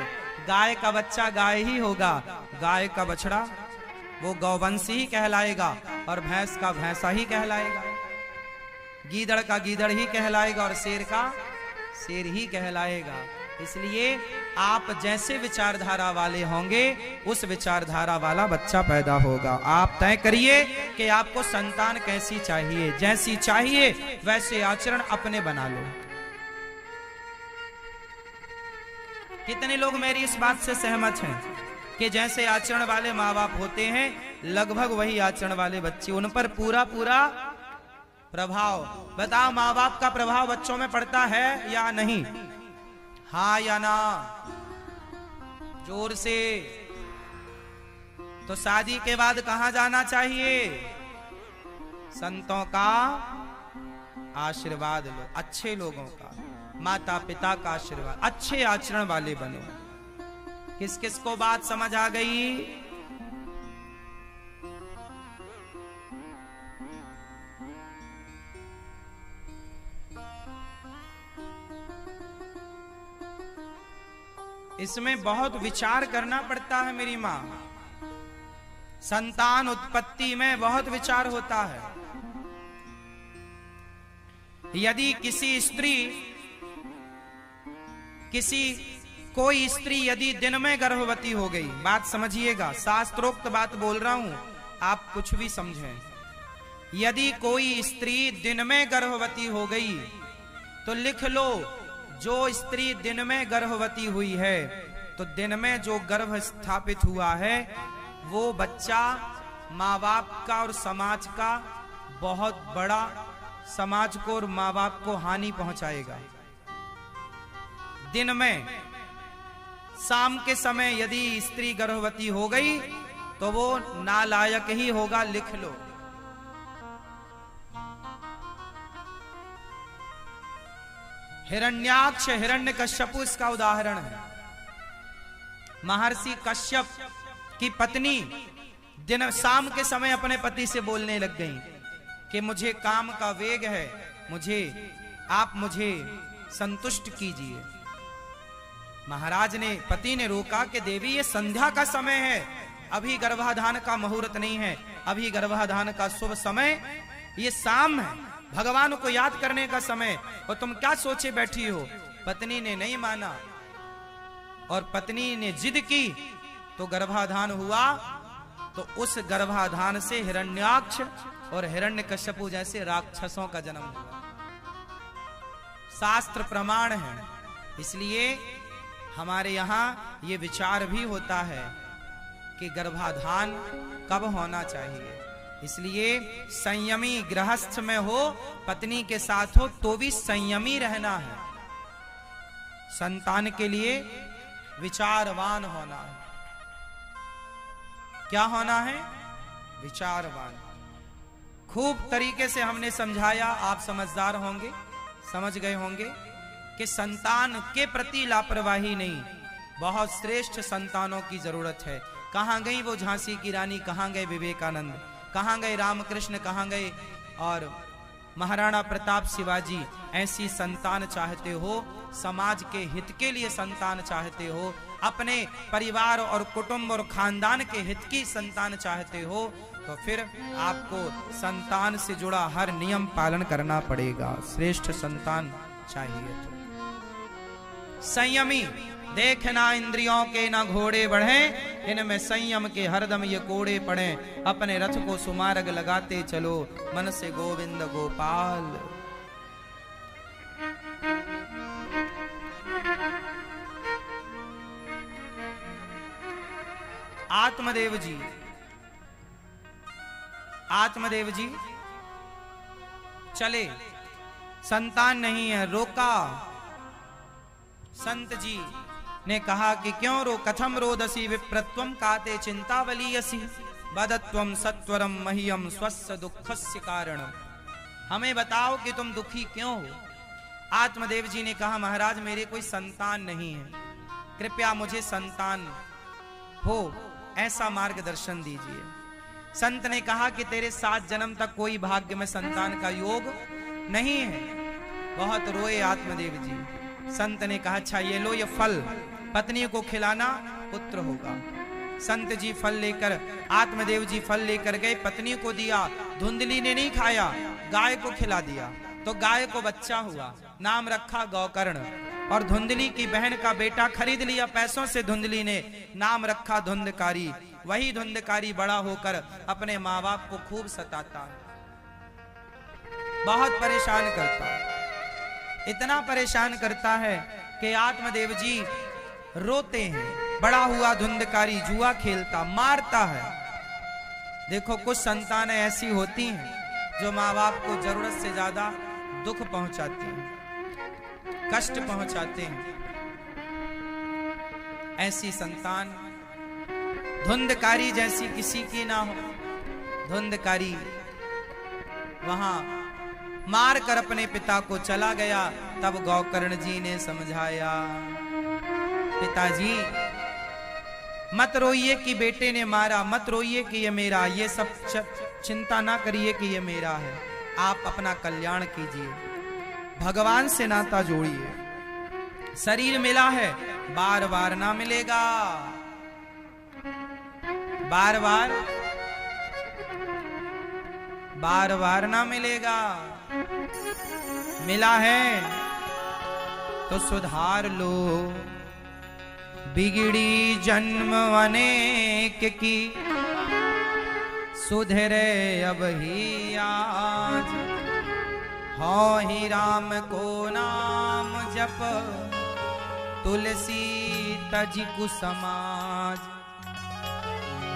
गाय का बच्चा गाय ही होगा, गाय का बछड़ा वो गौवंशी ही कहलाएगा और भैंस का भैंसा ही कहलाएगा, गीदड़ का गीदड़ ही कहलाएगा और शेर का शेर ही कहलाएगा। इसलिए आप जैसे विचारधारा वाले होंगे उस विचारधारा वाला बच्चा पैदा होगा। आप तय करिए कि आपको संतान कैसी चाहिए, जैसी चाहिए वैसे आचरण अपने बना लो। कितने लोग मेरी इस बात से सहमत हैं कि जैसे आचरण वाले माँ बाप होते हैं लगभग वही आचरण वाले बच्चे, उन पर पूरा पूरा प्रभाव। बताओ, माँ बाप का प्रभाव बच्चों में पड़ता है या नहीं? हाँ या ना? जोर से। तो शादी के बाद कहां जाना चाहिए? संतों का आशीर्वाद लो, अच्छे लोगों का, माता पिता का आशीर्वाद, अच्छे आचरण वाले बनो। किस किस को बात समझ आ गई? इसमें बहुत विचार करना पड़ता है मेरी मां। संतान उत्पत्ति में बहुत विचार होता है। यदि कोई स्त्री यदि दिन में गर्भवती हो गई, बात समझिएगा, शास्त्रोक्त बात बोल रहा हूं, आप कुछ भी समझें। यदि कोई स्त्री दिन में गर्भवती हो गई तो लिख लो, जो स्त्री दिन में गर्भवती हुई है तो दिन में जो गर्भ स्थापित हुआ है वो बच्चा माँ बाप का और समाज का बहुत बड़ा, समाज को और माँ बाप को हानि पहुंचाएगा। दिन में शाम के समय यदि स्त्री गर्भवती हो गई तो वो नालायक ही होगा, लिख लो। हिरण्याक्ष हिरण्यकश्यप इसका उदाहरण है। महर्षि कश्यप की पत्नी दिन शाम के समय अपने पति से बोलने लग गई कि मुझे काम का वेग है, आप मुझे संतुष्ट कीजिए। महाराज ने, पति ने रोका कि देवी ये संध्या का समय है, अभी गर्भाधान का मुहूर्त नहीं है, अभी गर्भाधान का शुभ समय ये शाम है, भगवान को याद करने का समय, और तुम क्या सोचे बैठी हो? पत्नी ने नहीं माना और पत्नी ने जिद की तो गर्भाधान हुआ। तो उस गर्भाधान से हिरण्याक्ष और हिरण्यकश्यप जैसे राक्षसों का जन्म हुआ। शास्त्र प्रमाण है। इसलिए हमारे यहाँ ये विचार भी होता है कि गर्भाधान कब होना चाहिए। इसलिए संयमी गृहस्थ में हो, पत्नी के साथ हो तो भी संयमी रहना है। संतान के लिए विचारवान होना है। क्या होना है? विचारवान। खूब तरीके से हमने समझाया, आप समझदार होंगे, समझ गए होंगे कि संतान के प्रति लापरवाही नहीं, बहुत श्रेष्ठ संतानों की जरूरत है। कहां गई वो झांसी की रानी, कहां गए विवेकानंद, कहां गए रामकृष्ण, कहां गए और महाराणा प्रताप, शिवाजी? ऐसी संतान चाहते हो, समाज के हित के लिए संतान चाहते हो, अपने परिवार और कुटुंब और खानदान के हित की संतान चाहते हो, तो फिर आपको संतान से जुड़ा हर नियम पालन करना पड़ेगा। श्रेष्ठ संतान चाहिए तो संयमी। देखना इंद्रियों के ना घोड़े बढ़े, इनमें संयम के हरदम ये कोड़े पड़े। अपने रथ को सुमार्ग लगाते चलो, मन से गोविंद गोपाल। आत्मदेव जी चले, संतान नहीं है, रोका। संत जी ने कहा कि क्यों रो, कथम रोदसी विप्रत्वम काते चिंतावलीयसी वदत्वम सत्वरम मह्यम स्वस्य दुःखस्य कारणम। हमें बताओ कि तुम दुखी क्यों हो? आत्मदेव जी ने कहा, महाराज मेरे कोई संतान नहीं है, कृपया मुझे संतान हो ऐसा मार्गदर्शन दीजिए। संत ने कहा कि तेरे 7 जन्म तक कोई भाग्य में संतान का योग नहीं है। बहुत रोए आत्मदेव जी। संत ने कहा, अच्छा ये लो ये फल, पत्नी को खिलाना, पुत्र होगा। संत जी फल लेकर, आत्मदेव जी फल लेकर गए, पत्नी को दिया। धुंधली ने नहीं खाया, गाय को खिला दिया, तो गाय को बच्चा हुआ, नाम रखा गौकर्ण। और धुंधली की बहन का बेटा खरीद लिया पैसों से। धुंधली ने नाम रखा धुंधकारी। वही धुंधकारी बड़ा होकर अपने माँ बाप को खूब सताता है, बहुत परेशान करता है। इतना परेशान करता है कि आत्मदेव जी रोते हैं। बड़ा हुआ धुंधकारी जुआ खेलता, मारता है। देखो कुछ संतानें ऐसी होती हैं जो माँ बाप को जरूरत से ज्यादा दुख पहुंचाती हैं, कष्ट पहुंचाते हैं। ऐसी संतान धुंधकारी जैसी किसी की ना हो। धुंधकारी वहां मार कर अपने पिता को चला गया। तब गौकर्ण जी ने समझाया, पिताजी मत रोइए कि बेटे ने मारा, मत रोइए कि ये मेरा, ये सब चिंता ना करिए कि ये मेरा है। आप अपना कल्याण कीजिए, भगवान से नाता जोड़िए। शरीर मिला है, बार बार ना मिलेगा, बार बार ना मिलेगा। मिला है तो सुधार लो। बिगड़ी जन्म अनेक की, सुधरे अब ही आज। हो ही राम को नाम जप, तुलसी तजी कुसमाज।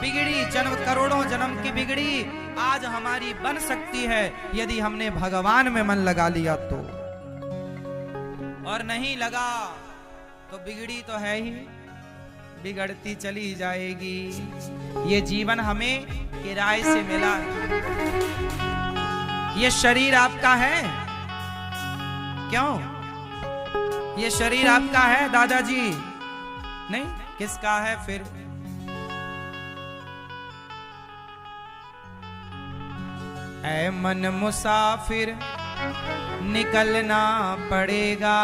बिगड़ी जन्म, करोड़ों जन्म की बिगड़ी आज हमारी बन सकती है यदि हमने भगवान में मन लगा लिया तो। और नहीं लगा तो बिगड़ी तो है ही, बिगड़ती चली जाएगी। ये जीवन हमें किराए से मिला। ये शरीर आपका है क्यों? ये शरीर आपका है दादाजी? नहीं, किसका है फिर? ऐ मन मुसाफिर निकलना पड़ेगा,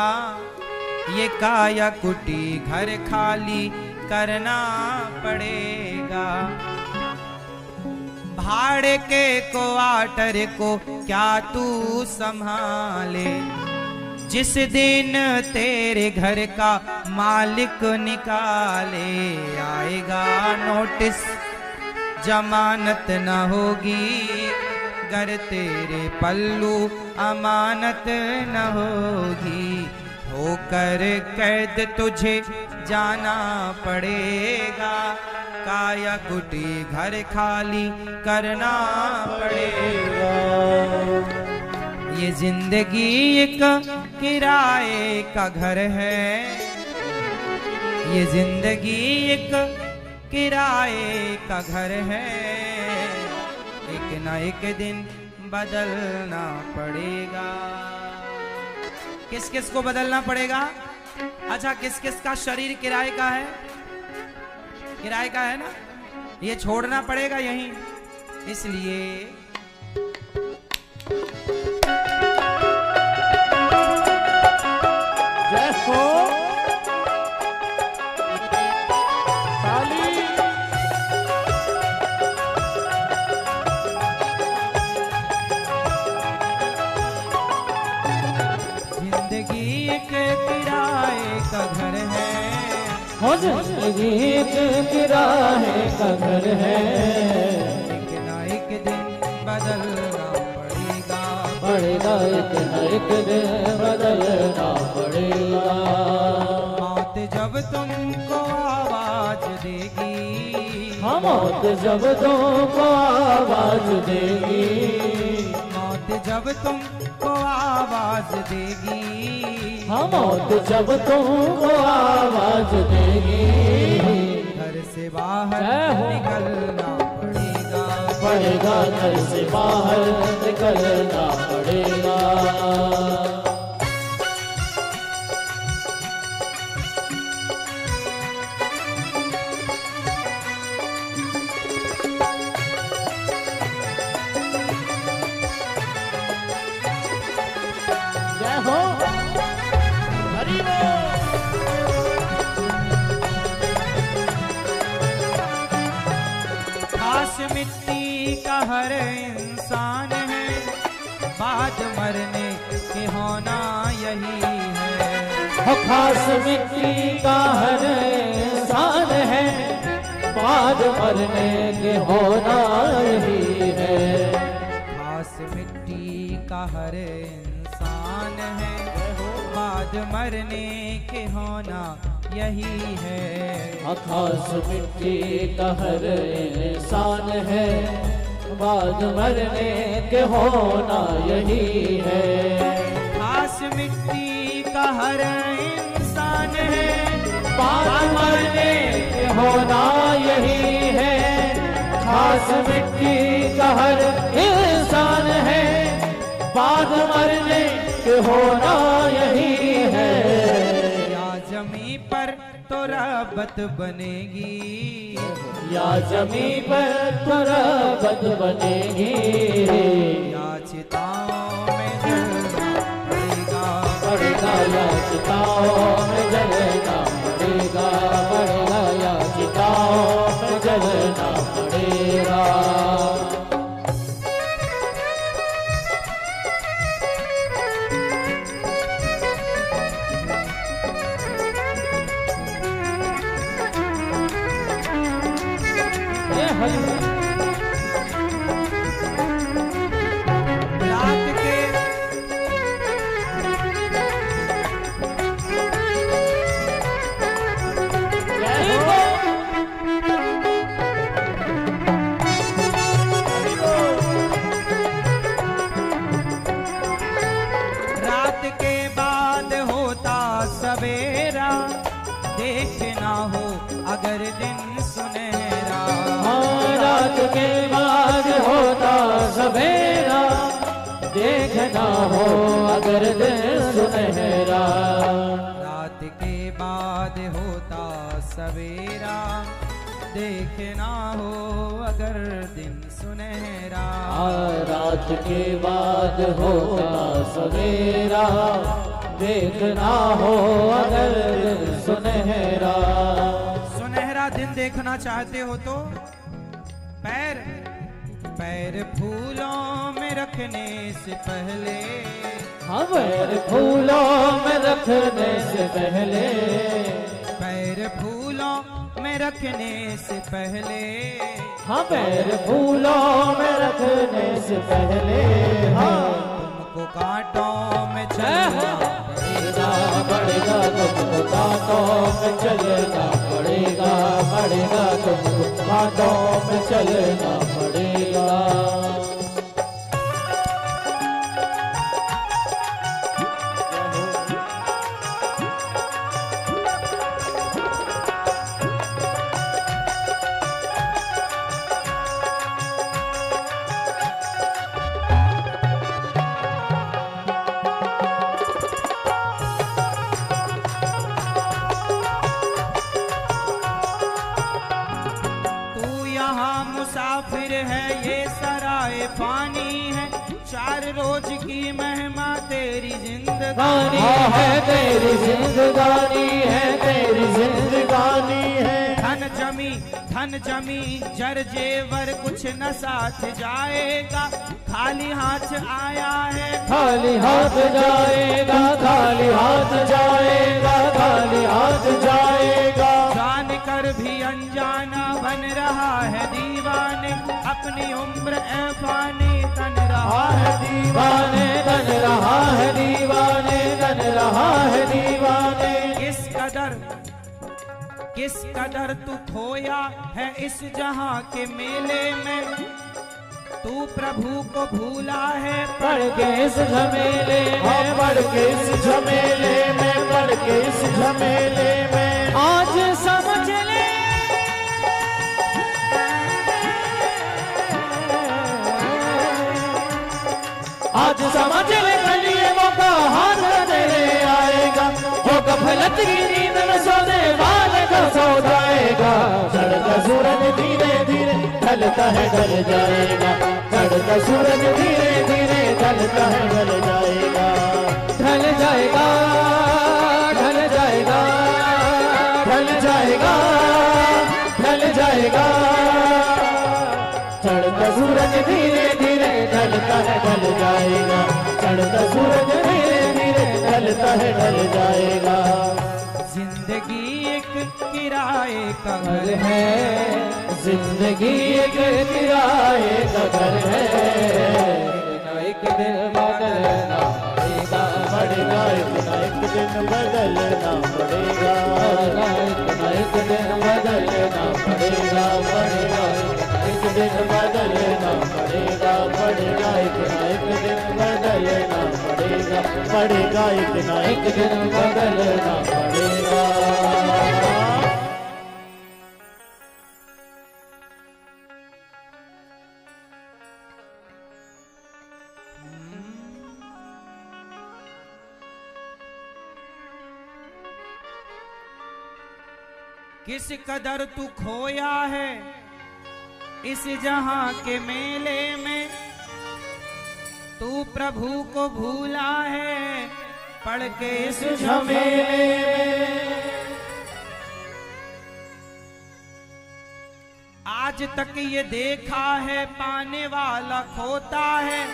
ये काया कुटी घर खाली करना पड़ेगा। भाड़े के क्वार्टर को क्या तू संभाले, जिस दिन तेरे घर का मालिक निकाले। आएगा नोटिस जमानत न होगी, गर तेरे पल्लू अमानत न होगी। होकर कैद तुझे जाना पड़ेगा, काया कुटी घर खाली करना पड़ेगा। ये जिंदगी एक किराए का घर है, ये जिंदगी एक किराए का घर है। एक ना एक दिन बदलना पड़ेगा। किस किस को बदलना पड़ेगा? अच्छा, किस किस का शरीर किराए का है? किराए का है ना, ये छोड़ना पड़ेगा यहीं। इसलिए जय हो घर है, हो जिंदगी एक किराए का घर है। एक ना एक दिन बदलना पड़ेगा, पड़ेगा एक ना एक दिन बदलना पड़ेगा। मौत जब तुमको आवाज देगी, हाँ मौत जब तुमको आवाज देगी, मौत जब तुमको आवाज देगी, हाँ मौत जब तुमको आवाज देगी। घर से बाहर निकलना पड़ेगा, पड़ेगा घर से बाहर निकलना पड़ेगा। जय हो हरि बोल। खास मिट्टी का हर इंसान है, बाद मरने के होना यही है। हो खास मिट्टी का हर इंसान है, बाद मरने के होना यही है। खास मिट्टी का हर इंसान है, बाद मरने के होना यही है। खास मिट्टी का हर इंसान है, बाद मरने के होना यही है। खास मिट्टी का हर इंसान है, बाद मरने के होना यही है। खास मिट्टी का हर इंसान है, बाद मरने के होना यही है। या जमी पर तो रबत बनेगी, या जमी पर तो रबत बनेगी, या चिताओं में जलना पड़ेगा, पड़ेगा या चिताओं में जलना पड़ेगा, पड़ेगा या चिताओं में जलना पड़ेगा। रात के रात के बाद होता सवेरा, देखना हो अगर दिन सुनहरा। रात के बाद होता सवेरा, देखना हो अगर दिन सुनहरा। रात के बाद होता सवेरा, देखना हो अगर दिन सुनहरा। रात के बाद होता सवेरा, देखना हो अगर दिन सुनहरा। सुनहरा दिन देखना चाहते हो तो पैर पैर फूलों में रखने से पहले, पैर फूलों में रखने से पहले, पैर फूलों में रखने से पहले, पैर फूलों में रखने से पहले, तुमको कांटों में चलना पड़ेगा, पड़ेगा तुमको कांटों में चलना पड़ेगा, पड़ेगा तुमको कांटों में चलना पड़ेगा। मुसाफिर है ये सराय फानी है, चार रोज की महिमा तेरी जिंदगानी है, तेरी जिंदगानी है, तेरी जिंदगानी है। धन जमी जर जेवर कुछ न साथ जाएगा, खाली हाथ आया है, खाली हाथ जाएगा, खाली हाथ जाएगा, खाली हाथ जाएगा। जान कर भी अनजाना बन रहा है दीवाने, अपनी उम्र फानी तन रहा है दीवाने, तन रहा है दीवाने, तन रहा है दीवाने। किस कदर तू खोया है इस जहां के मेले में, तू प्रभु को भूला है पढ़ के इस झमेले में, पढ़ के इस झमेले में, पढ़ के इस झमेले में। आज समझ ले, आज समझ ले, कलिए मौका हाथ तेरे आएगा, जो गफलत की नींद में सोने वाले को सो जाएगा। चढ़ता सूरज धीरे धीरे ढलता है, ढल जाएगा, चढ़ता सूरज धीरे धीरे ढलता है, ढल जाएगा, ढल जाएगा, ढल जाएगा, ढल जाएगा, ढल जाएगा। चढ़ता सूरज धीरे धीरे ढलता है, ढल जाएगा, चढ़ता सूरज धीरे धीरे ढल डरता है डर जाएगा। जिंदगी एक किराए का घर है, जिंदगी एक किराए का घर है, एक दिन बदलना पड़ेगा, पड़ेगा एक दिन बदलना पड़ेगा, एक दिन बदलना पड़ेगा, पड़ेगा एक दिन बदलना पड़ेगा, पड़ेगा एक दिन बदलना पड़ेगा, पड़ेगा एक दिन बदलना पड़ेगा। किस कदर तू खोया है इस जहां के मेले में, तू प्रभु को भूला है पढ़ के इस झमेले में। आज तक ये देखा है पाने वाला खोता है,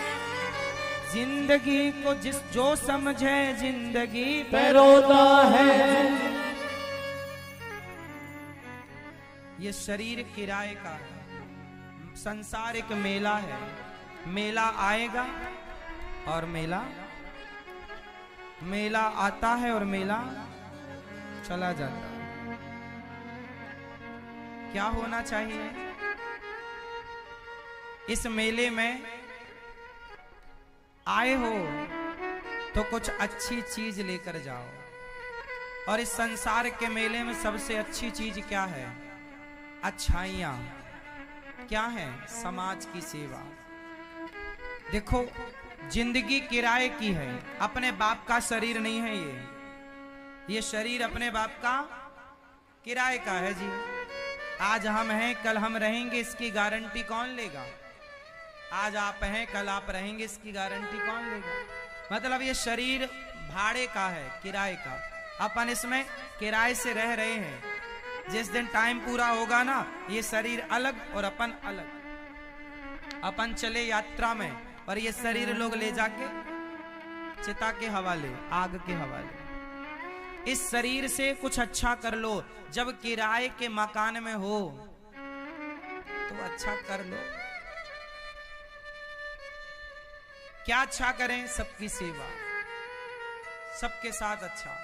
जिंदगी को जो समझे जिंदगी पे रोता है। ये शरीर किराए का है, संसार एक मेला है, मेला आएगा और मेला आता है और मेला चला जाता है। क्या होना चाहिए इस मेले में आए हो तो कुछ अच्छी चीज लेकर जाओ, और इस संसार के मेले में सबसे अच्छी चीज क्या है? अच्छाइयां क्या है? समाज की सेवा। देखो जिंदगी किराए की है, अपने बाप का शरीर नहीं है ये शरीर अपने बाप का किराए का है जी। आज हम हैं कल हम रहेंगे, इसकी गारंटी कौन लेगा? आज आप हैं कल आप रहेंगे, इसकी गारंटी कौन लेगा? मतलब ये शरीर भाड़े का है, किराए का। अपन इसमें किराए से रह रहे हैं, जिस दिन टाइम पूरा होगा ना ये शरीर अलग और अपन अलग। अपन चले यात्रा में और ये शरीर लोग ले जाके चिता के हवाले, आग के हवाले। इस शरीर से कुछ अच्छा कर लो, जब किराए के मकान में हो तो अच्छा कर लो। क्या अच्छा करें? सबकी सेवा, सबके साथ अच्छा।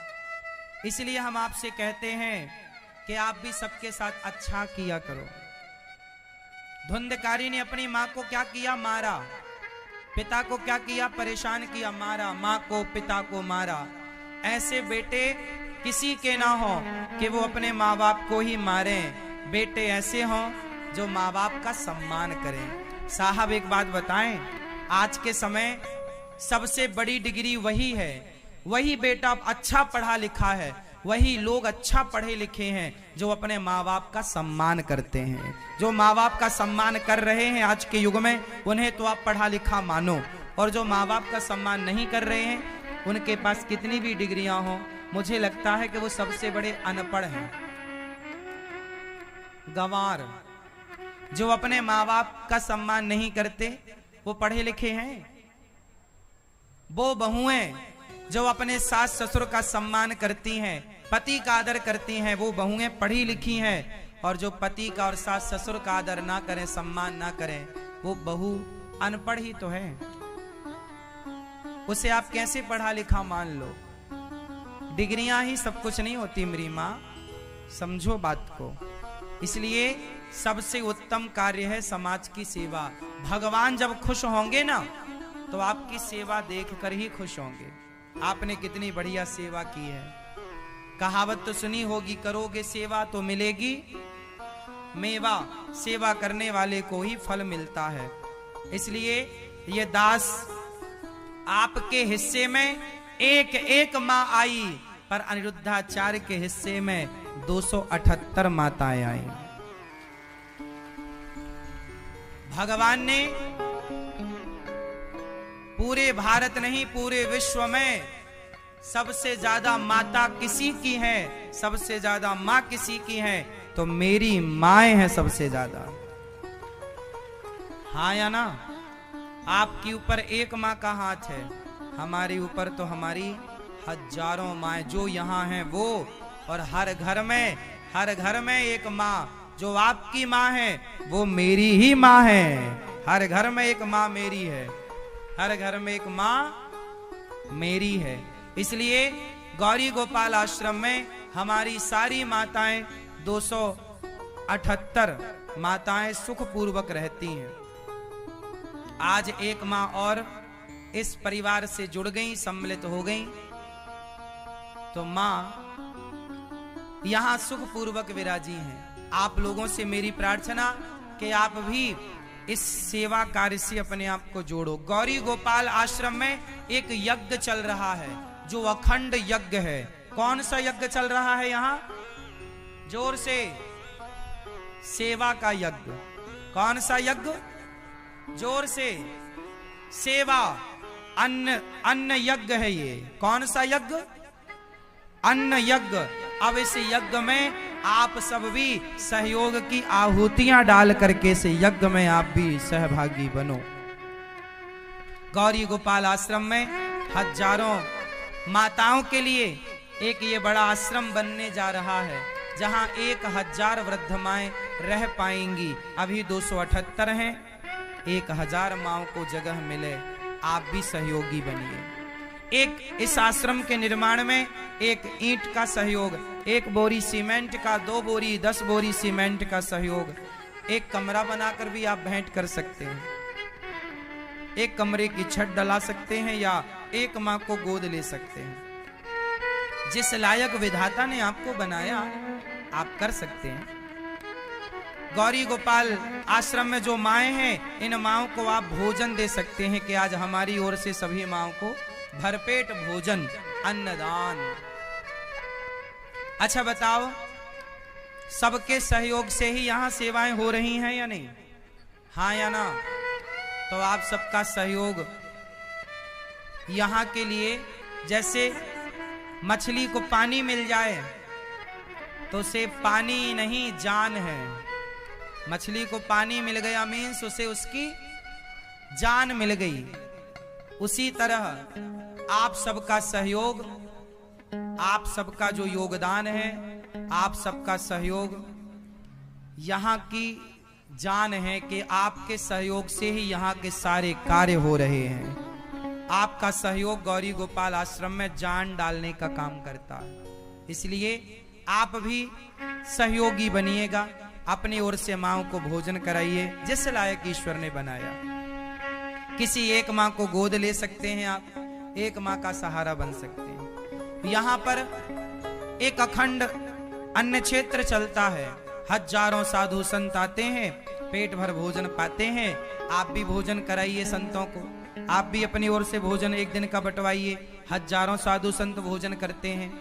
इसलिए हम आपसे कहते हैं कि आप भी सबके साथ अच्छा किया करो। धुंधकारी ने अपनी माँ को क्या किया? मारा। पिता को क्या किया? परेशान किया, मारा। माँ को पिता को मारा। ऐसे बेटे किसी के ना हो कि वो अपने माँ बाप को ही मारें। बेटे ऐसे हों जो माँ बाप का सम्मान करें। साहब एक बात बताएं, आज के समय सबसे बड़ी डिग्री वही है, वही बेटा अच्छा पढ़ा लिखा है, वही लोग अच्छा पढ़े लिखे हैं जो अपने माँ बाप का सम्मान करते हैं। जो माँ बाप का सम्मान कर रहे हैं आज के युग में, उन्हें तो आप पढ़ा लिखा मानो, और जो माँ बाप का सम्मान नहीं कर रहे हैं उनके पास कितनी भी डिग्रियां हो, मुझे लगता है कि वो सबसे बड़े अनपढ़ हैं, गंवार। जो अपने माँ बाप का सम्मान नहीं करते वो पढ़े लिखे हैं। वो बहुएं जो अपने सास ससुर का सम्मान करती हैं, पति का आदर करती हैं, वो बहुएं पढ़ी लिखी हैं। और जो पति का और सास ससुर का आदर ना करें, सम्मान ना करें, वो बहू अनपढ़ ही तो है। उसे आप कैसे पढ़ा लिखा मान लो? डिग्रियां ही सब कुछ नहीं होती मेरी माँ, समझो बात को। इसलिए सबसे उत्तम कार्य है समाज की सेवा। भगवान जब खुश होंगे ना तो आपकी सेवा देखकर ही खुश होंगे। आपने कितनी बढ़िया सेवा की है। कहावत तो सुनी होगी, करोगे सेवा तो मिलेगी मेवा, सेवा करने वाले को ही फल मिलता है। इसलिए ये दास आपके हिस्से में एक एक माँ आई, पर अनिरुद्धाचार्य के हिस्से में 278 माताएं आई। भगवान ने पूरे भारत नहीं पूरे विश्व में सबसे ज्यादा माता किसी की है, सबसे ज्यादा माँ किसी की है, तो मेरी माएं हैं सबसे ज्यादा। हाँ या ना? आपके ऊपर एक माँ का हाथ है, हमारे ऊपर तो हमारी हजारों माँ जो यहाँ हैं वो, और हर घर में एक माँ जो आपकी माँ है वो मेरी ही माँ है। हर घर में एक माँ मेरी है, हर घर में एक माँ मेरी है। इसलिए गौरी गोपाल आश्रम में हमारी सारी माताएं 278 माताएं सुखपूर्वक रहती हैं। आज एक माँ और इस परिवार से जुड़ गई, सम्मिलित हो गई, तो माँ यहां सुखपूर्वक विराजी हैं। आप लोगों से मेरी प्रार्थना कि आप भी इस सेवा कार्य से अपने आप को जोड़ो। गौरी गोपाल आश्रम में एक यज्ञ चल रहा है जो अखंड यज्ञ है। कौन सा यज्ञ चल रहा है यहाँ? जोर से, सेवा का यज्ञ। कौन सा यज्ञ? जोर से, सेवा, अन्न यज्ञ है ये। कौन सा यज्ञ? अन्न यज्ञ। अब इस यज्ञ में आप सब भी सहयोग की आहुतियां डाल करके इस यज्ञ में आप भी सहभागी बनो। गौरी गोपाल आश्रम में हजारों माताओं के लिए एक ये बड़ा आश्रम बनने जा रहा है जहां 1000 वृद्ध माएं रह पाएंगी। अभी 278 हैं, 1000 माओं को जगह मिले, आप भी सहयोगी बनिए। एक इस आश्रम के निर्माण में एक ईंट का सहयोग, 1 बोरी सीमेंट का, 2 बोरी 10 बोरी सीमेंट का सहयोग, एक कमरा बनाकर भी आप भेंट कर सकते हैं, एक कमरे की छत डला सकते हैं या एक माँ को गोद ले सकते हैं। जिस लायक विधाता ने आपको बनाया आप कर सकते हैं। गौरी गोपाल आश्रम में जो माएँ हैं, इन माओं को आप भोजन दे सकते हैं कि आज हमारी ओर से सभी माओं को भरपेट भोजन, अन्नदान। अच्छा बताओ, सबके सहयोग से ही यहां सेवाएं हो रही हैं या नहीं? हाँ या ना? तो आप सबका सहयोग यहां के लिए, जैसे मछली को पानी मिल जाए तो उसे पानी नहीं जान है। मछली को पानी मिल गया मीन्स उसे उसकी जान मिल गई। उसी तरह आप सबका सहयोग, आप सबका जो योगदान है, आप सबका सहयोग यहाँ की जान है कि आपके सहयोग से ही यहाँ के सारे कार्य हो रहे हैं। आपका सहयोग गौरी गोपाल आश्रम में जान डालने का काम करता है। इसलिए आप भी सहयोगी बनिएगा, अपनी ओर से माओं को भोजन कराइए जिस लायक ईश्वर ने बनाया। किसी एक माँ को गोद ले सकते हैं आप, एक माँ का सहारा बन सकते हैं। यहाँ पर एक अखंड अन्न क्षेत्र चलता है, हजारों साधु संत आते हैं, पेट भर भोजन पाते हैं। आप भी भोजन कराइए संतों को, आप भी अपनी ओर से भोजन एक दिन का बंटवाइए। हजारों साधु संत भोजन करते हैं।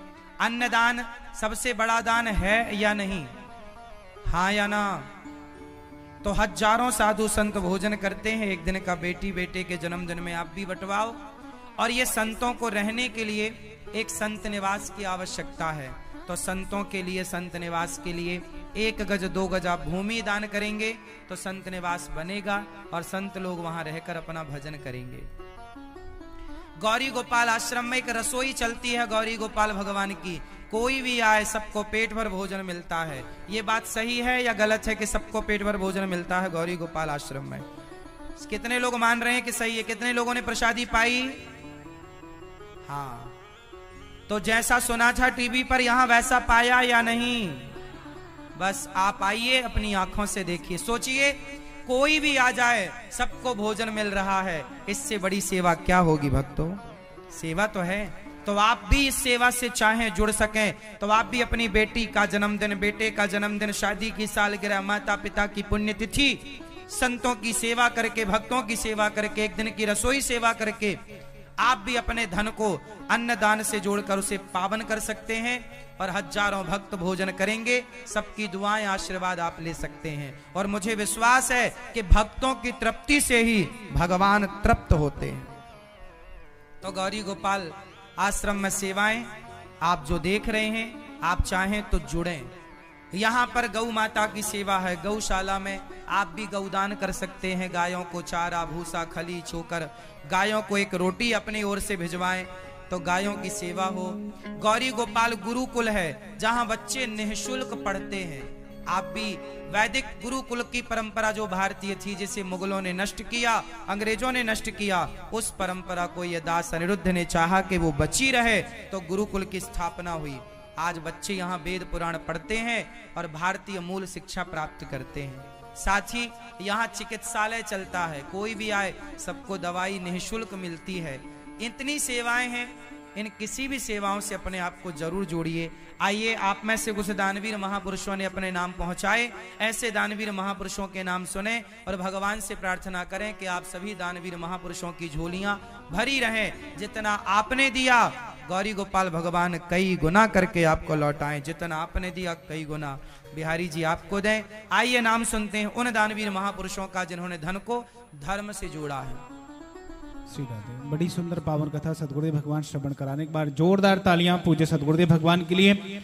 अन्नदान सबसे बड़ा दान है या नहीं? हाँ या ना? तो हजारों साधु संत भोजन करते हैं, एक दिन का बेटी बेटे के जन्मदिन में आप भी बंटवाओ। और ये संतों को रहने के लिए एक संत निवास की आवश्यकता है, तो संतों के लिए, संत निवास के लिए 1 गज 2 गज आप भूमि दान करेंगे तो संत निवास बनेगा और संत लोग वहां रहकर अपना भजन करेंगे। गौरी गोपाल आश्रम में एक रसोई चलती है गौरी गोपाल भगवान की। कोई भी आए सबको पेट भर भोजन मिलता है। ये बात सही है या गलत है कि सबको पेट भर भोजन मिलता है गौरी गोपाल आश्रम में? कितने लोग मान रहे हैं कि सही है? कितने लोगों ने प्रसादी पाई? हाँ, तो जैसा सुना था टीवी पर यहाँ वैसा पाया या नहीं? बस आप आइए, अपनी आंखों से देखिए, सोचिए, कोई भी आ जाए सबको भोजन मिल रहा है, इससे बड़ी सेवा क्या होगी भक्तों? सेवा तो है। तो आप भी इस सेवा से चाहें जुड़ सकें तो आप भी अपनी बेटी का जन्मदिन, बेटे का जन्मदिन, शादी की सालगिरह, माता पिता की पुण्यतिथि, संतों की सेवा करके, भक्तों की सेवा करके, एक दिन की रसोई सेवा करके आप भी अपने धन को अन्नदान से जोड़कर उसे पावन कर सकते हैं और हजारों भक्त भोजन करेंगे। सबकी दुआएं, आशीर्वाद आप ले सकते हैं। और मुझे विश्वास है कि भक्तों की तृप्ति से ही भगवान तृप्त होते हैं। तो गौरी गोपाल आश्रम में सेवाएं आप जो देख रहे हैं, आप चाहें तो जुड़ें। यहाँ पर गौ माता की सेवा है, गौशाला में आप भी गौदान कर सकते हैं। गायों को चारा, भूसा, खली, चोकर, गायों को एक रोटी अपनी ओर से भिजवाएं। तो गायों की सेवा हो। गौरी गोपाल गुरुकुल है जहां बच्चे निःशुल्क पढ़ते हैं। आप भी वैदिक गुरुकुल की परंपरा जो भारतीय थी, जिसे मुगलों ने नष्ट किया, अंग्रेजों ने नष्ट किया, उस परंपरा को ये दास अनिरुद्ध ने चाहा कि वो बची रहे, तो गुरुकुल की स्थापना हुई। आज बच्चे यहाँ वेद पुराण पढ़ते हैं और भारतीय मूल शिक्षा प्राप्त करते हैं। साथ ही यहाँ चिकित्सालय चलता है, कोई भी आए सबको दवाई निःशुल्क मिलती है। इतनी सेवाएं हैं, इन किसी भी सेवाओं से अपने आप को जरूर जोड़िए। आइए आप में से कुछ दानवीर महापुरुषों ने अपने नाम पहुंचाए, ऐसे दानवीर महापुरुषों के नाम सुने और भगवान से प्रार्थना करें कि आप सभी दानवीर महापुरुषों की झोलियां भरी रहें। जितना आपने दिया गौरी गोपाल भगवान कई गुना करके आपको लौटाएं, जितना आपने दिया कई गुना बिहारी जी आपको दें। आइए नाम सुनते हैं उन दानवीर महापुरुषों का जिन्होंने धन को धर्म से जोड़ा है। बड़ी सुंदर पावन कथा सदगुरुदेव भगवान श्रवण कराने के बाद जोरदार तालियां पूज्य सदगुरुदेव भगवान के लिए।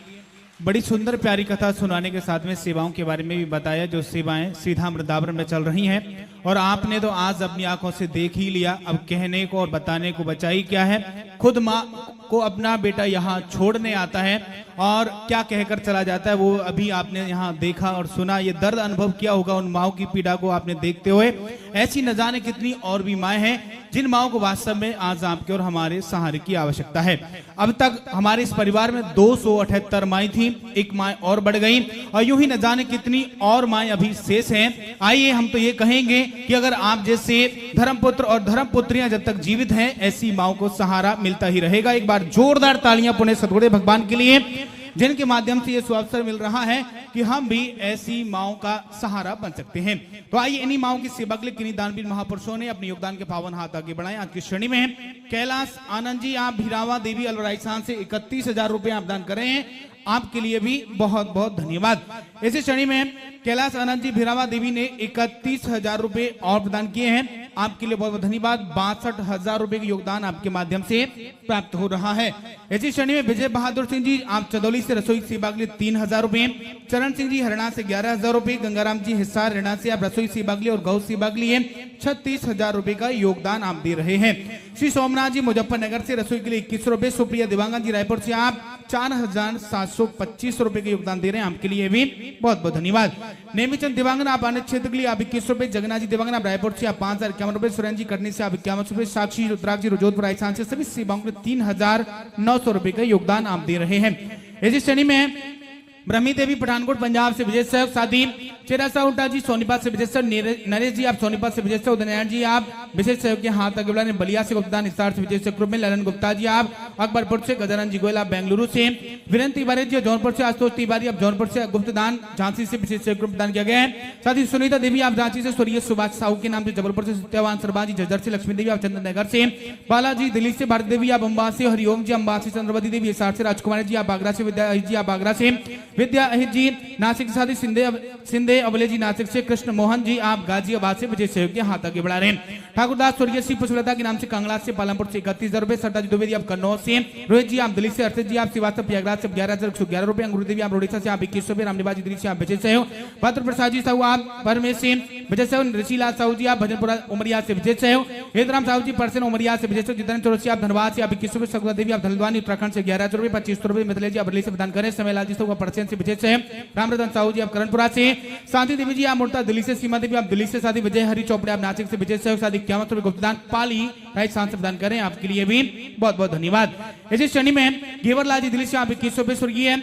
बड़ी सुंदर प्यारी कथा सुनाने के साथ में सेवाओं के बारे में भी बताया, जो सेवाएं सीधा वृंदावन में चल रही हैं। और आपने तो आज अपनी आंखों से देख ही लिया, अब कहने को और बताने को बचाई क्या है। खुद माँ को अपना बेटा यहाँ छोड़ने आता है और क्या कहकर चला जाता है, वो अभी आपने यहाँ देखा और सुना। ये दर्द अनुभव किया होगा उन माओ की पीड़ा को आपने देखते हुए। ऐसी न जाने कितनी और भी माएँ हैं जिन माओ को वास्तव में आज आपके और हमारे सहारे की आवश्यकता है। अब तक हमारे इस परिवार में 278 माएँ थी, एक माँ और बढ़ गई और यूं ही न जाने कितनी और माएँ अभी शेष हैं। आइए हम तो ये कहेंगे कि अगर आप जैसे धर्मपुत्र और धर्मपुत्रियां जब तक जीवित हैं, ऐसी माओ को सहारा मिलता ही रहेगा। एक बार जोरदार तालियां पुण्य सदगुरुदेव भगवान के लिए, जिनके माध्यम से ये सुअवसर मिल रहा है कि हम भी ऐसी माओ का सहारा बन सकते हैं। तो आइए इन्हीं माओ की सेवा के लिए किन्हीं दानवीर महापुरुषों ने अपने योगदान के पावन हाथ आगे बढ़ाए। आज की श्रेणी में कैलाश आनंद जी, आप भीरावा देवी अलवराइसान से 31,000 रुपए आप दान कर रहे हैं, आपके लिए भी बहुत बहुत धन्यवाद। इसी श्रेणी में कैलाश आनंद जी भीरावा देवी ने 31,000 रुपए और प्रदान किए हैं, आपके लिए बहुत बहुत धन्यवाद। 62,000 रुपए का योगदान आपके माध्यम से प्राप्त हो रहा है। इसी श्रेणी में विजय बहादुर सिंह जी, आप चदौली से रसोई सेवा के लिए 3,000 रुपए। चरण सिंह जी हरियाणा से 11,000 रुपए। गंगाराम जी हिसार हरियाणा से आप रसोई सेवा के लिए और गौ सेवा के लिए 36,000 रुपए का योगदान आप दे रहे हैं। श्री सोमनाथ जी मुजफ्फरनगर से रसोई के लिए 21 रुपए। सुप्रिया देवांगन जी रायपुर से आप 4,725 रुपए का योगदान दे रहे हैं, आपके लिए भी बहुत बहुत धन्यवाद। नेमीचंद देवांगन आप अन्य क्षेत्र के लिए आप 21 रुपए। जगन्नाथ जी देवांगन आप रायपुर से आप 5,051 रुपए। सुरेंद्र जी कटनी से आप 51 रुपए। साक्षी रुद्राक्ष जी जोधपुर राजस्थान से सभी सेवाओं के 3,900 रुपए का योगदान आप दे रहे हैं। इसी श्रेणी में ब्रह्मी देवी पठानकोट पंजाब से विजय सहयोग, साथी चेरा उल्टा जी सोनीपत से विजय सहयोग, नरेश जी आप सोनीपत से विजय सहयोग, उदयनारायण जी आप विशेष सहयोग के हाथ आगे बढ़ा, बलिया से गुप्ता निस्तार से विजय सहयोग में, ललन गुप्ता जी आप अकबरपुर से, गजानन जी गोयल आप बेंगलुरु से, वीरेंद्र तिवारी जी जौनपुर से, आशुतोष तिवारी आप जौनपुर से, गुप्तदान झांसी से विशेष सहयोग प्रदान किया गया है। साथ ही सुनीता देवी आप रांची से, स्वर्गीय सुभाष साहू के नाम से जबलपुर से, सत्यवान शर्मा जी जर्जर से, लक्ष्मी देवी आप चंद्रनगर से, बालाजी दिल्ली से, भारत देवी आप अंबा से, हरिओम जी अंबा से, चंद्रवती देवी हिसार से, राजकुमारी जी आप आगरा से, विद्या जी आप आगरा से, विद्या अहित जी नासिक के साथ ही सिंधे अबले जी नासिक से, कृष्ण मोहन जी आप गाजियाबाद से विजय सहयोग के हाथ आगे बढ़ा रहे हैं। ठाकुरदास स्वर्गीय श्री पुष्पलता के नाम से कांगड़ा से, पालमपुर से 31,000 रुपए। सरदार जी द्विवेदी आप कन्नौज से, रोहित जी आप दिल्ली से, अर्षित जी आप श्रीवास्तव प्रयागराज से 11,111 रुपए। अंगूर देवी आप ओडिशा से आप 21 रुपए। रामनिवास जी दिल्ली से आप विजय सहयोग। पात्र प्रसाद जी साहू आप परमेश से विजय सहयोग। ऋषिलाल साहू जी आप भजनपुरा उमरिया से विजय सहयोग। हेतराम साहू जी परसेन उमरिया से विजय सहयोग। जितेंद्र चौरसी आप धनबाद से आप 21 रुपए। सगुना देवी आप धनलवानी उत्तराखंड से 11,000 रुपए। 25 रुपए। मिथिलेश जी आप दिल्ली से प्रदान करें। समयलाल जी साहू परसेन से विजय सहयोग। रामरतन साहू जी आप करणपुरा से, शांति देवी जी आप मोर्ता दिल्ली से, सीमा देवी आप दिल्ली से, साथी विजय हरि चोपड़े आप नासिक से विजय सहयोग, साथी 51 रुपए गुप्तदान पाली राजस्थान से प्रदान करें, आपके लिए भी बहुत बहुत धन्यवाद। इसी श्रेणी में घेवरलाल जी दिल्ली से आप 21 रुपए स्वर्गीय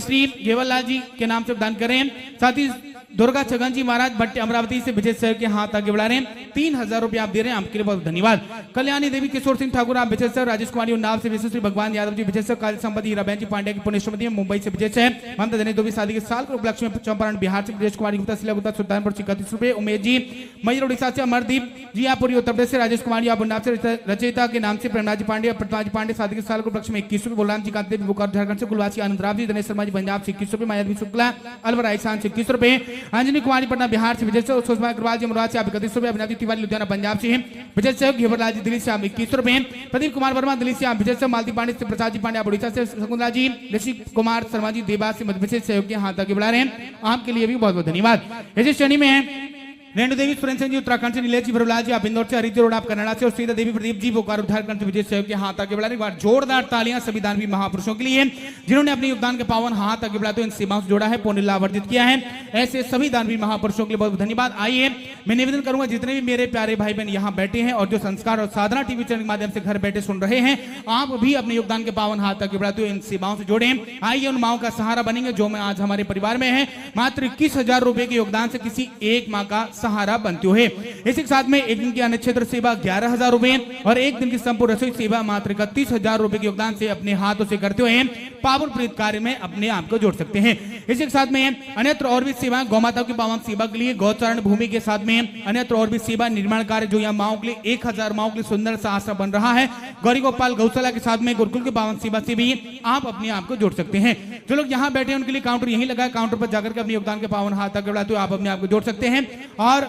श्री घेवरलाल जी के नाम से प्रदान करें। साथ ही दुर्गा छगन जी महाराज भट्ट अमरावती से विजय सहयोग के हाथ आगे बढ़ा रहे हैं। 3,000 रुपए आप दे रहे हैं, आपके लिए बहुत धन्यवाद। कल्याणी देवी किशोर सिंह ठाकुर आप विजय सहयोग। राजेश कुमारी उन्नाव से विशेष श्री भगवान यादव जी विजय सहयोग। काली संपत्ति हीराबेन जी पांड्या की पुण्यश्रमती मुंबई से विजय सहयोग। ममता दिनेश दोवी शादी के साल के उपलक्ष्य में चंपारण बिहार से ब्रजेश कुमारी गुप्ता, शिला गुप्ता सुल्तानपुर से 31 रुपए। उमेश जी मयूर उड़ीसा से, अमरदीप जी आप पूरी उत्तर प्रदेश से, राजेश कुमारी आप उन्नाव से, रचयिता के नाम से प्रेमराज जी पांडे, प्रतिमा जी पांडे शादी के साल के उपलक्ष्य में 21 रुपए। बलराम जी कांत देवी बोकारो झारखंड से, कुलवासी आनंदराव जी, दिनेश शर्मा जी पंजाब से 21 रुपए। मायावी शुक्ला अलवर राजस्थान से 21 रुपए। अंजनी कुमारी पटना बिहार से विजय सहयोग। सुषमा अग्रवाल जी अमरावती से आप 31 रुपए। अभिनव जी तिवारी लुधियाना पंजाब से विजय सहयोग। घेवरलाल जी दिल्ली से आप 21 रुपए। प्रदीप कुमार वर्मा दिल्ली से आप विजय सहयोग। मालती पांडे से, प्रसाद जी पांडे आप उड़ीसा से, शकुंतला जी ऋषि कुमार शर्मा जी देवास से विजय सहयोग के हाथ आगे बढ़ा रहे हैं, आपके लिए भी बहुत बहुत धन्यवाद। इसी श्रेणी में रेणु देवी सुरेंद्र सिंह जी उत्तराखंड से, नीलेश जी भरवलाल जी आप इंदौर से, हरिद्र रोड आप कनाडा से और श्रीधा देवी प्रदीप जी बोकारो झारखंड से विजय सहयोग के हाथ आगे बढ़ाने के बाद जोरदार तालियां सभी दानवीर महापुरुषों के लिए जिन्होंने अपने योगदान के पावन हाथ आगे बढ़ाते हुए इन सेवाओं से जोड़ा है, पुण्य लाभ अर्जित किया है। ऐसे सभी दानवीर महापुरुषों के लिए बहुत धन्यवाद। आइए मैं निवेदन करूंगा जितने भी मेरे प्यारे भाई बहन यहाँ बैठे हैं और जो संस्कार और साधना टीवी चैनल के माध्यम से घर बैठे सुन रहे हैं, आप भी अपने योगदान के पावन हाथ आगे बढ़ाते हुए इन सेवाओं से जुड़े। आइए उन माओं का सहारा बनेंगे जो मैं आज हमारे परिवार में है। मात्र 21,000 रुपए के योगदान से किसी एक माँ का सहारा बनते हुए इसी के साथ में एक दिन की अन्य क्षेत्र सेवा 11,000 रुपए और एक दिन की संपूर्ण रसोई सेवा मात्र 31,000 रुपए के योगदान से अपने हाथों से करते हुए पावन प्रीत कार्य में अपने आप को जोड़ सकते हैं। इसी के साथ में अन्यत्र और भी सेवाएं गौ माताओं की पावन सेवा के लिए गौचारण भूमि के साथ में अन्यत्र और भी सेवा निर्माण कार्य जो यहाँ माओं के लिए 1,000 माओं के लिए सुंदर सा आश्रम बन रहा है। गौरी गोपाल गौशाला के साथ में गुरुकुल की पावन सेवा से भी आप अपने आप को जोड़ सकते हैं। जो लोग यहाँ बैठे हैं उनके लिए काउंटर यहीं लगा है, काउंटर पर जाकर के अपने योगदान के पावन हाथ आगे बढ़ाते हुए आप अपने आप को जोड़ सकते हैं। और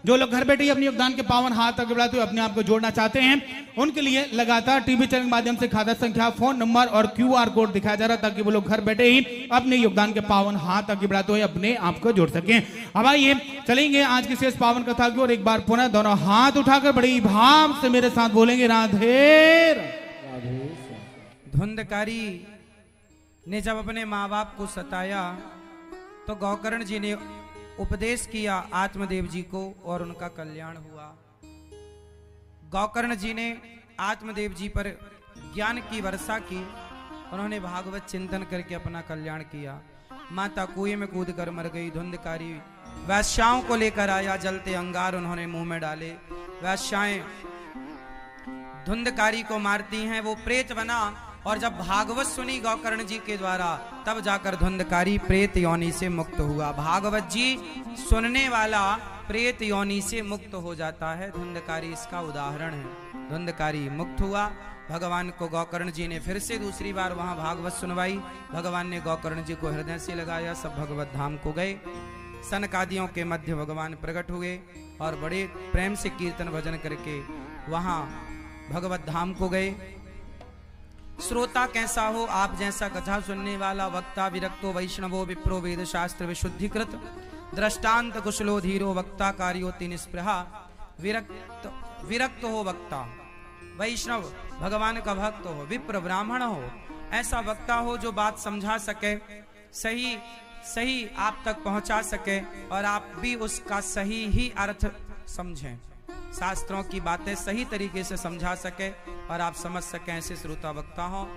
जो लोग घर बैठे अपने योगदान के पावन हाथ आगे बढ़ाते हुए अपने आप को जोड़ना चाहते हैं उनके लिए लगातार टीवी चैनल के माध्यम से खाता संख्या, फोन नंबर और QR कोड दिखाया जा रहा है ताकि वो लोग घर बैठे ही अपने योगदान के पावन हाथ आगे बढ़ाते हुए अपने आप को जोड़ सकें। अब आइए चलेंगे आज की शेष पावन कथा की और एक बार पुनः दोनों हाथ उठाकर बड़ी भाव से मेरे साथ बोलेंगे राधे। धुंधकारी ने जब अपने माँ बाप को सताया तो गौकर्ण जी ने उपदेश किया आत्मदेव जी को और उनका कल्याण हुआ। गौकर्ण जी ने आत्मदेव जी पर ज्ञान की वर्षा की, उन्होंने भागवत चिंतन करके अपना कल्याण किया। माता कुएं में कूद कर मर गई। धुंधकारी वैश्याओं को लेकर आया, जलते अंगार उन्होंने मुंह में डाले। वैश्याएं धुंधकारी को मारती हैं, वो प्रेत बना और जब भागवत सुनी गौकर्ण जी के द्वारा तब जाकर धुंधकारी प्रेत योनि से मुक्त हुआ। भागवत जी सुनने वाला प्रेत योनि से मुक्त हो जाता है। धुंधकारी इसका उदाहरण है। धुंधकारी मुक्त हुआ। भगवान को गौकर्ण जी ने फिर से दूसरी बार वहां भागवत सुनवाई। भगवान ने गौकर्ण जी को हृदय से लगाया। सब भगवत धाम को गए। सनकादियों के मध्य भगवान प्रकट हुए और बड़े प्रेम से कीर्तन भजन करके वहां भगवत धाम को गए। श्रोता कैसा हो आप जैसा, कथा सुनने वाला, वक्ता विरक्तो वैष्णवो विप्रो वेद शास्त्र विशुद्धिकृत, दृष्टांत कुशलो धीरो वक्ता कार्योति निस्पृहा, विरक्त हो वक्ता, वैष्णव भगवान का भक्त हो, विप्र ब्राह्मण हो, ऐसा वक्ता हो जो बात समझा सके, सही सही आप तक पहुंचा सके और आप भी उसका सही ही अर्थ समझें, शास्त्रों की बातें सही तरीके से समझा सके और आप समझ सके, ऐसे श्रोता वक्ता हो।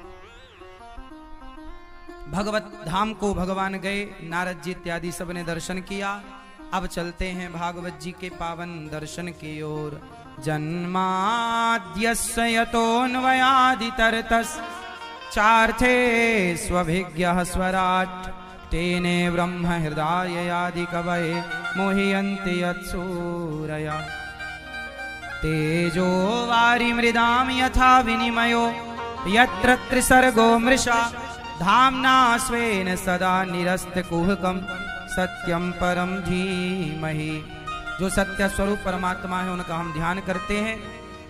भगवत धाम को भगवान गए। नारद जी इत्यादि सब ने दर्शन किया। अब चलते हैं भागवत जी के पावन दर्शन की ओर। जन्माद्यस्य यतोऽन्वयादितरतस् चार्थे स्वभिज्ञः स्वराट् तेने ब्रह्म हृदय आदि कवये मोहयन्ति यत्सूरया तेजो वारि मृदाम यथा विनिमयो यत्र त्रिसर्गो मृषा धाम्ना स्वेन सदा निरस्तकुहकं सत्यम परम धीमहि। जो सत्य स्वरूप परमात्मा है उनका हम ध्यान करते हैं।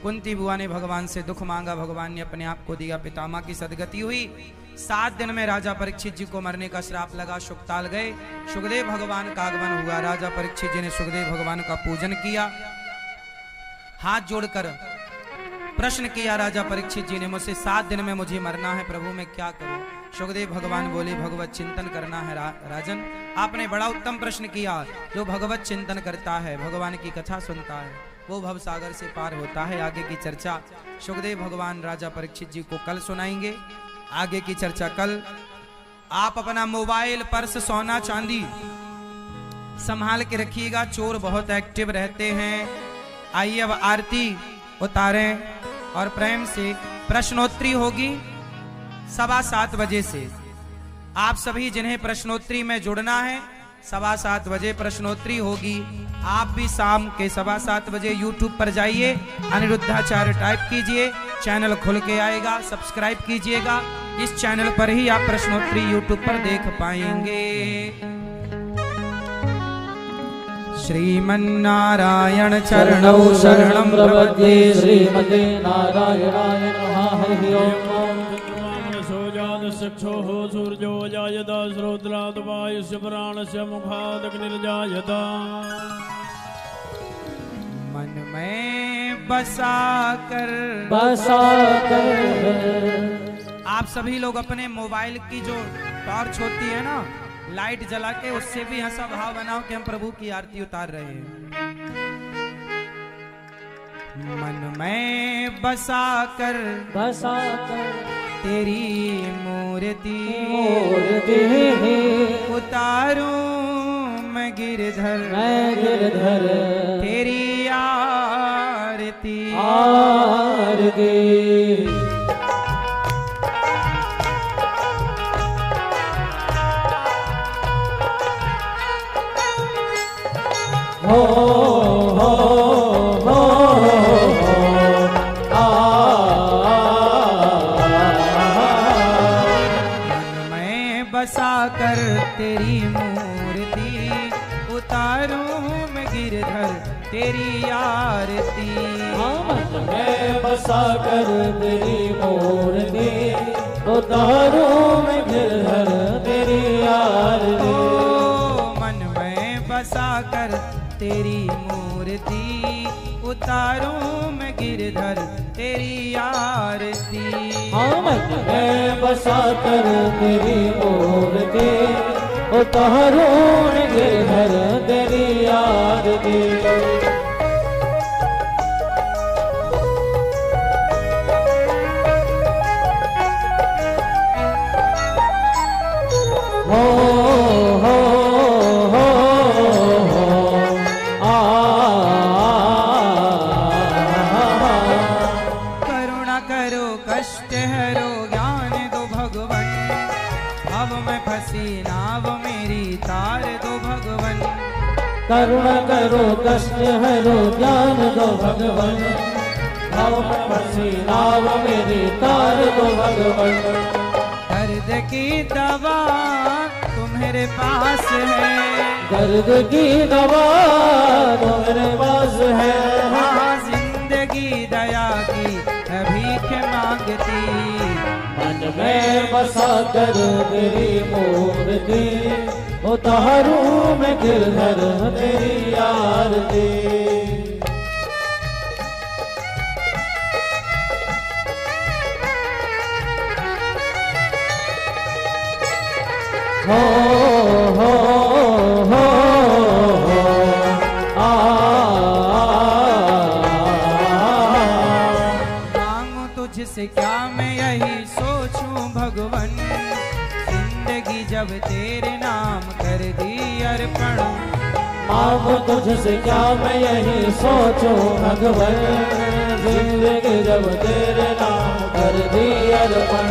कुंती बुआ ने भगवान से दुख मांगा, भगवान ने अपने आप को दिया। पितामह की सदगति हुई। 7 दिन में राजा परीक्षित जी को मरने का श्राप लगा। शुकताल गए। सुखदेव भगवान का आगमन हुआ। राजा परीक्षित जी ने सुखदेव भगवान का पूजन किया। हाथ जोड़कर प्रश्न किया राजा परीक्षित जी ने, मुझसे 7 दिन में मुझे मरना है प्रभु, मैं क्या करूं? सुखदेव भगवान बोले, भगवत चिंतन करना है राजन। आपने बड़ा उत्तम प्रश्न किया। जो भगवत चिंतन करता है, भगवान की कथा सुनता है, वो भव सागर से पार होता है। आगे की चर्चा सुखदेव भगवान राजा परीक्षित जी को कल सुनाएंगे। आगे की चर्चा कल। आप अपना मोबाइल, पर्स, सोना चांदी संभाल के रखिएगा। चोर बहुत एक्टिव रहते हैं। आइए अब आरती उतारें और प्रेम से प्रश्नोत्तरी होगी 7:15 बजे से। आप सभी जिन्हें प्रश्नोत्तरी में जुड़ना है 7:15 बजे प्रश्नोत्तरी होगी। आप भी शाम के 7:15 बजे YouTube पर जाइए, अनिरुद्धाचार्य टाइप कीजिए, चैनल खुल के आएगा, सब्सक्राइब कीजिएगा। इस चैनल पर ही आप प्रश्नोत्तरी YouTube पर देख पाएंगे। श्रीमन्नारायण चरणौ शरणं प्रपद्ये। श्रीमते नारायणाय नमः। हरि ओम। चक्षुः सूर्यो जायत श्रोत्राद् वायुस्य प्राणस्य मुखादग्निर्जायत मन में बसा कर आप सभी लोग अपने मोबाइल की जो टॉर्च होती है ना, लाइट जला के उससे भी ऐसा भाव बनाओ कि हम प्रभु की आरती उतार रहे हैं। मन में बसा कर तेरी मूर्ति उतारूं मैं गिरधर तेरी आरती बसा कर तेरी मूर्ति उतारूं मैं गिरधर तेरी आरती। मन में बसा कर तेरी मूर्ति उतारूं मैं गिरधर तेरी आरती। मन में बसा कर तेरी मूर्ति उतारूं मैं गिरधर तेरी आरती। मन में बसा कर तेरी मूर्ति उतारूं मैं गिरधर तेरी आरती। करुणा करो कष्ट हरो ज्ञान दो भगवन, भाव में फंसी नाव मेरी तार दो भगवन। दर्द की दवा तुम्हारे पास है, दर्द की दवा तुम्हारे पास है। हाँ जिंदगी दया की भीख मांगती। मन में बसा कर तेरी मूर्ति उतारूं मैं गिरधर तेरी आरती। हो मांगू तुझसे क्या मैं यही सोचूं भगवन, जिंदगी जब तेरे नाम कर दी अर्पण। मांगू तुझसे क्या मैं यही सोचूं भगवन, जिंदगी जब तेरे नाम कर दी अर्पण।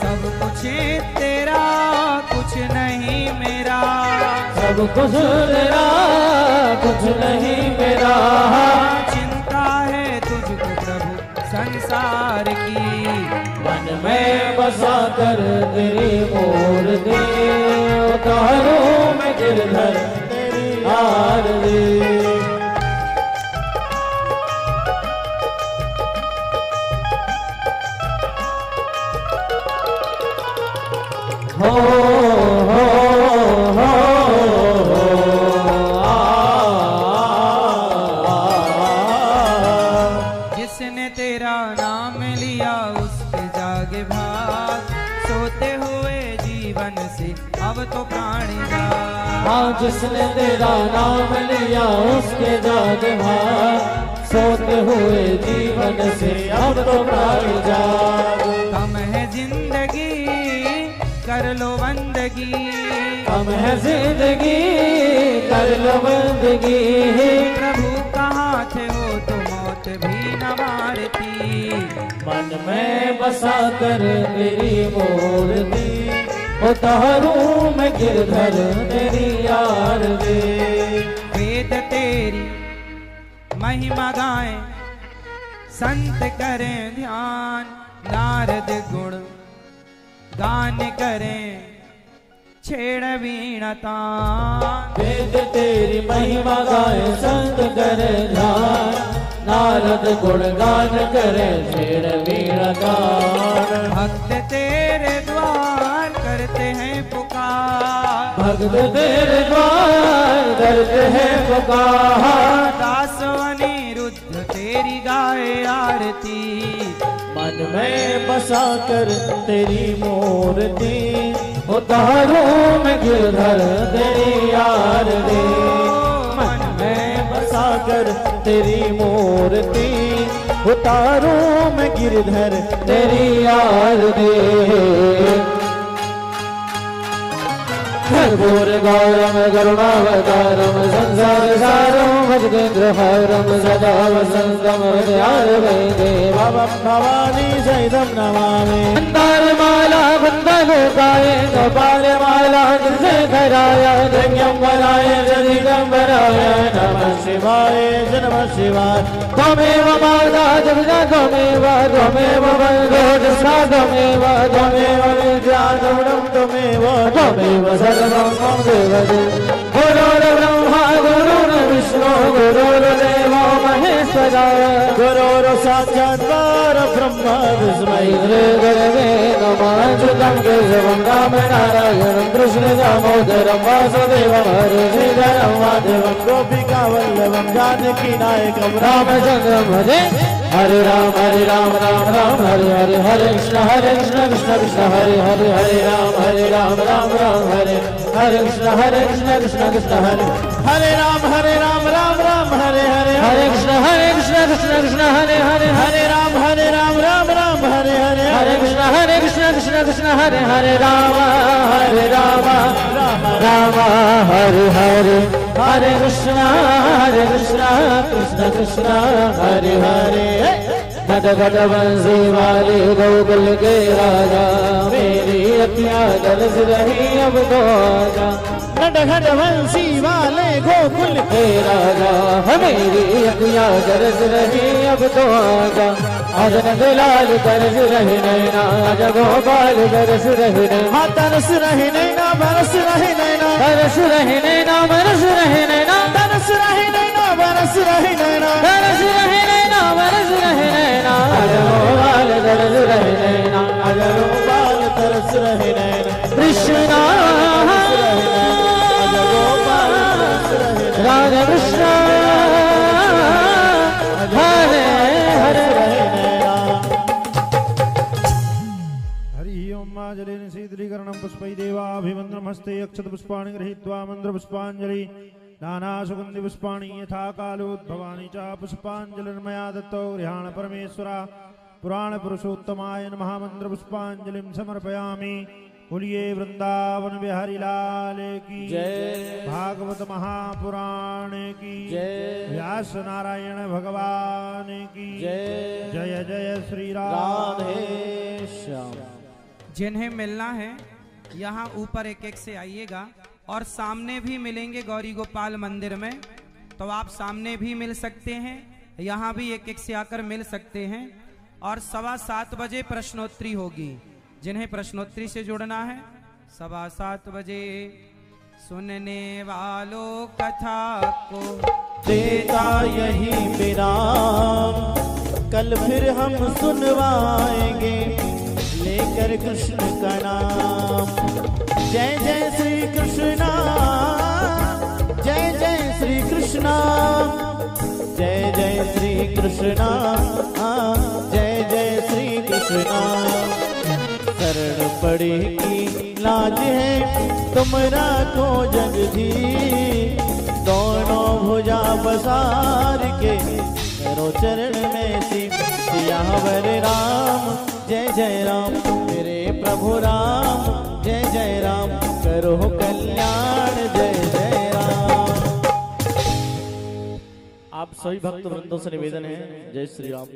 सब कुछ तेरा कुछ नहीं मेरा, सब कुछ तेरा कुछ नहीं मेरा। चिंता है तुझको प्रभु संसार की। मन में बसा कर तेरी मूर्ति उतारूं मैं गिरधर तेरी आरती। जिसने तेरा नाम लिया उसके जागे भाग, सोते हुए जीवन से अब तो प्राणी जाग। हाँ जिसने तेरा नाम लिया उसके जागे भाग, सोते हुए जीवन से अब तो प्राणी जाग। कम है जिंदगी कर लो बंदगी, कम है जिंदगी कर लो बंदगी। प्रभु कहाँ थे हो तो मौत भी न मारती। मन में बसा कर तेरी मूर्ति उतारूं मैं गिरधर तेरी आरती। वेद तेरी महिमा गाएं संत करें ध्यान, नारद गुण गान करें छेड़ वीणा तान। वेद तेरी महिमा गाए संत करे ध्यान, नारद गुणगान करे छेड़ वीणा गान। भक्त तेरे द्वार करते हैं पुकार, भक्त तेरे द्वार करते हैं पुकार। दासवनी आरती। मन में बसा कर तेरी मूर्ति उतारूं मैं गिरधर तेरी आरती। मन में बसा कर तेरी मूर्ति उतारूं मैं गिरधर तेरी आरती। कर्पूर गौरम करुणावतारम संसार सारम भजगेन्द्रहारम सदा वसंतम हृदयारविंदे भवानी सहितं नमामि। मंदारमाला बंदलोकाय कपालमाला चंद्रशेखराय धन्यं वराय जनिगंबराय नमः शिवाय नमः शिवाय। त्वमेव माता जगदा त्वमेव त्वमेव बन्धो जसा त्वमेव त्वमेव विद्या त्वमेव त्वमेव सर्वं मम देवदेव। गुरुर्ब्रह्मा गुरुर्विष्णु गुरुर्देवो महेश्वरा गुरुर् साक्षात् परब्रह्म तस्मै गुरवे नमः। अच्युतं केशवं राम नारायणं कृष्ण दामोदरं वासुदेवं हरे श्रीधरं माधवं गोपिका वल्लभं जानकी नायकं रामचन्द्रं भजे। हरे राम राम राम हरे हरे हरे कृष्ण कृष्ण कृष्ण हरे हरे हरे राम राम हरे हरे कृष्ण कृष्ण कृष्ण हरे राम राम हरे हरे हरे कृष्ण कृष्ण हरे राम राम हरे हरे कृष्ण कृष्ण हरे राम राम हरे हरे हरे कृष्ण कृष्ण कृष्ण हरे हरे। घट घट बंसी वाले गोकुल के राजा मेरी अखियाँ तरस रही अब तो आजा। घट घट बंसी वाले गोकुल के राजा मेरी अखियाँ तरस रही अब तो आजा। आज नंदलाल तरस रहे नैना आज गोपाल तरस रहे नैना तरस रहे नैना बरस रहे नैना तरस रहे नैना बरस रहे नैना तरस रहे नैना बरस रहे नैना तरस रहे नैना बरस रहे नैना आज गोपाल तरस रहे नैना आज गोपाल तरस रहे नैना कृष्णा आज गोपाल राधा कृष्ण हरे हरे जलेन शीतलीकरणं पुष्पै देवाभिवन्द्रमस्ते अक्षत पुष्पाणि गृहीत्वा मंत्र पुष्पांजलि नाना सुगंधि पुष्पाणि यथा कालोद्भवानि च पुष्पांजलिर्मया दत्तो गृहाण परमेश्वरा पुराण पुरुषोत्तमाय नमः। मंत्र पुष्पांजलिं समर्पयामि। बोलिए वृंदावन बिहारी लाल की जय। भागवत महापुराण की जय। व्यास नारायण भगवान की जय। जय जय श्री राधे श्याम। जिन्हें मिलना है यहाँ ऊपर एक एक से आइएगा और सामने भी मिलेंगे गौरी गोपाल मंदिर में, तो आप सामने भी मिल सकते हैं, यहाँ भी एक एक से आकर मिल सकते हैं। और 7:15 बजे प्रश्नोत्तरी होगी। जिन्हें प्रश्नोत्तरी से जुड़ना है 7:15 बजे सुनने वालों कथा को देता यही विराम कल फिर हम सुनवाएंगे लेकर कृष्ण का नाम। जय जय श्री कृष्णा जय जय श्री कृष्णा जय जय श्री कृष्णा जय जय श्री कृष्णा। शरण पड़े की लाज है तुम राखो जगधीर दोनों भुजा बसार के करो चरण में सियावर राम जय जय राम मेरे प्रभु राम जय जय राम करो कल्याण जय जय राम। आप सभी भक्त वृंदों से निवेदन है जय श्री राम।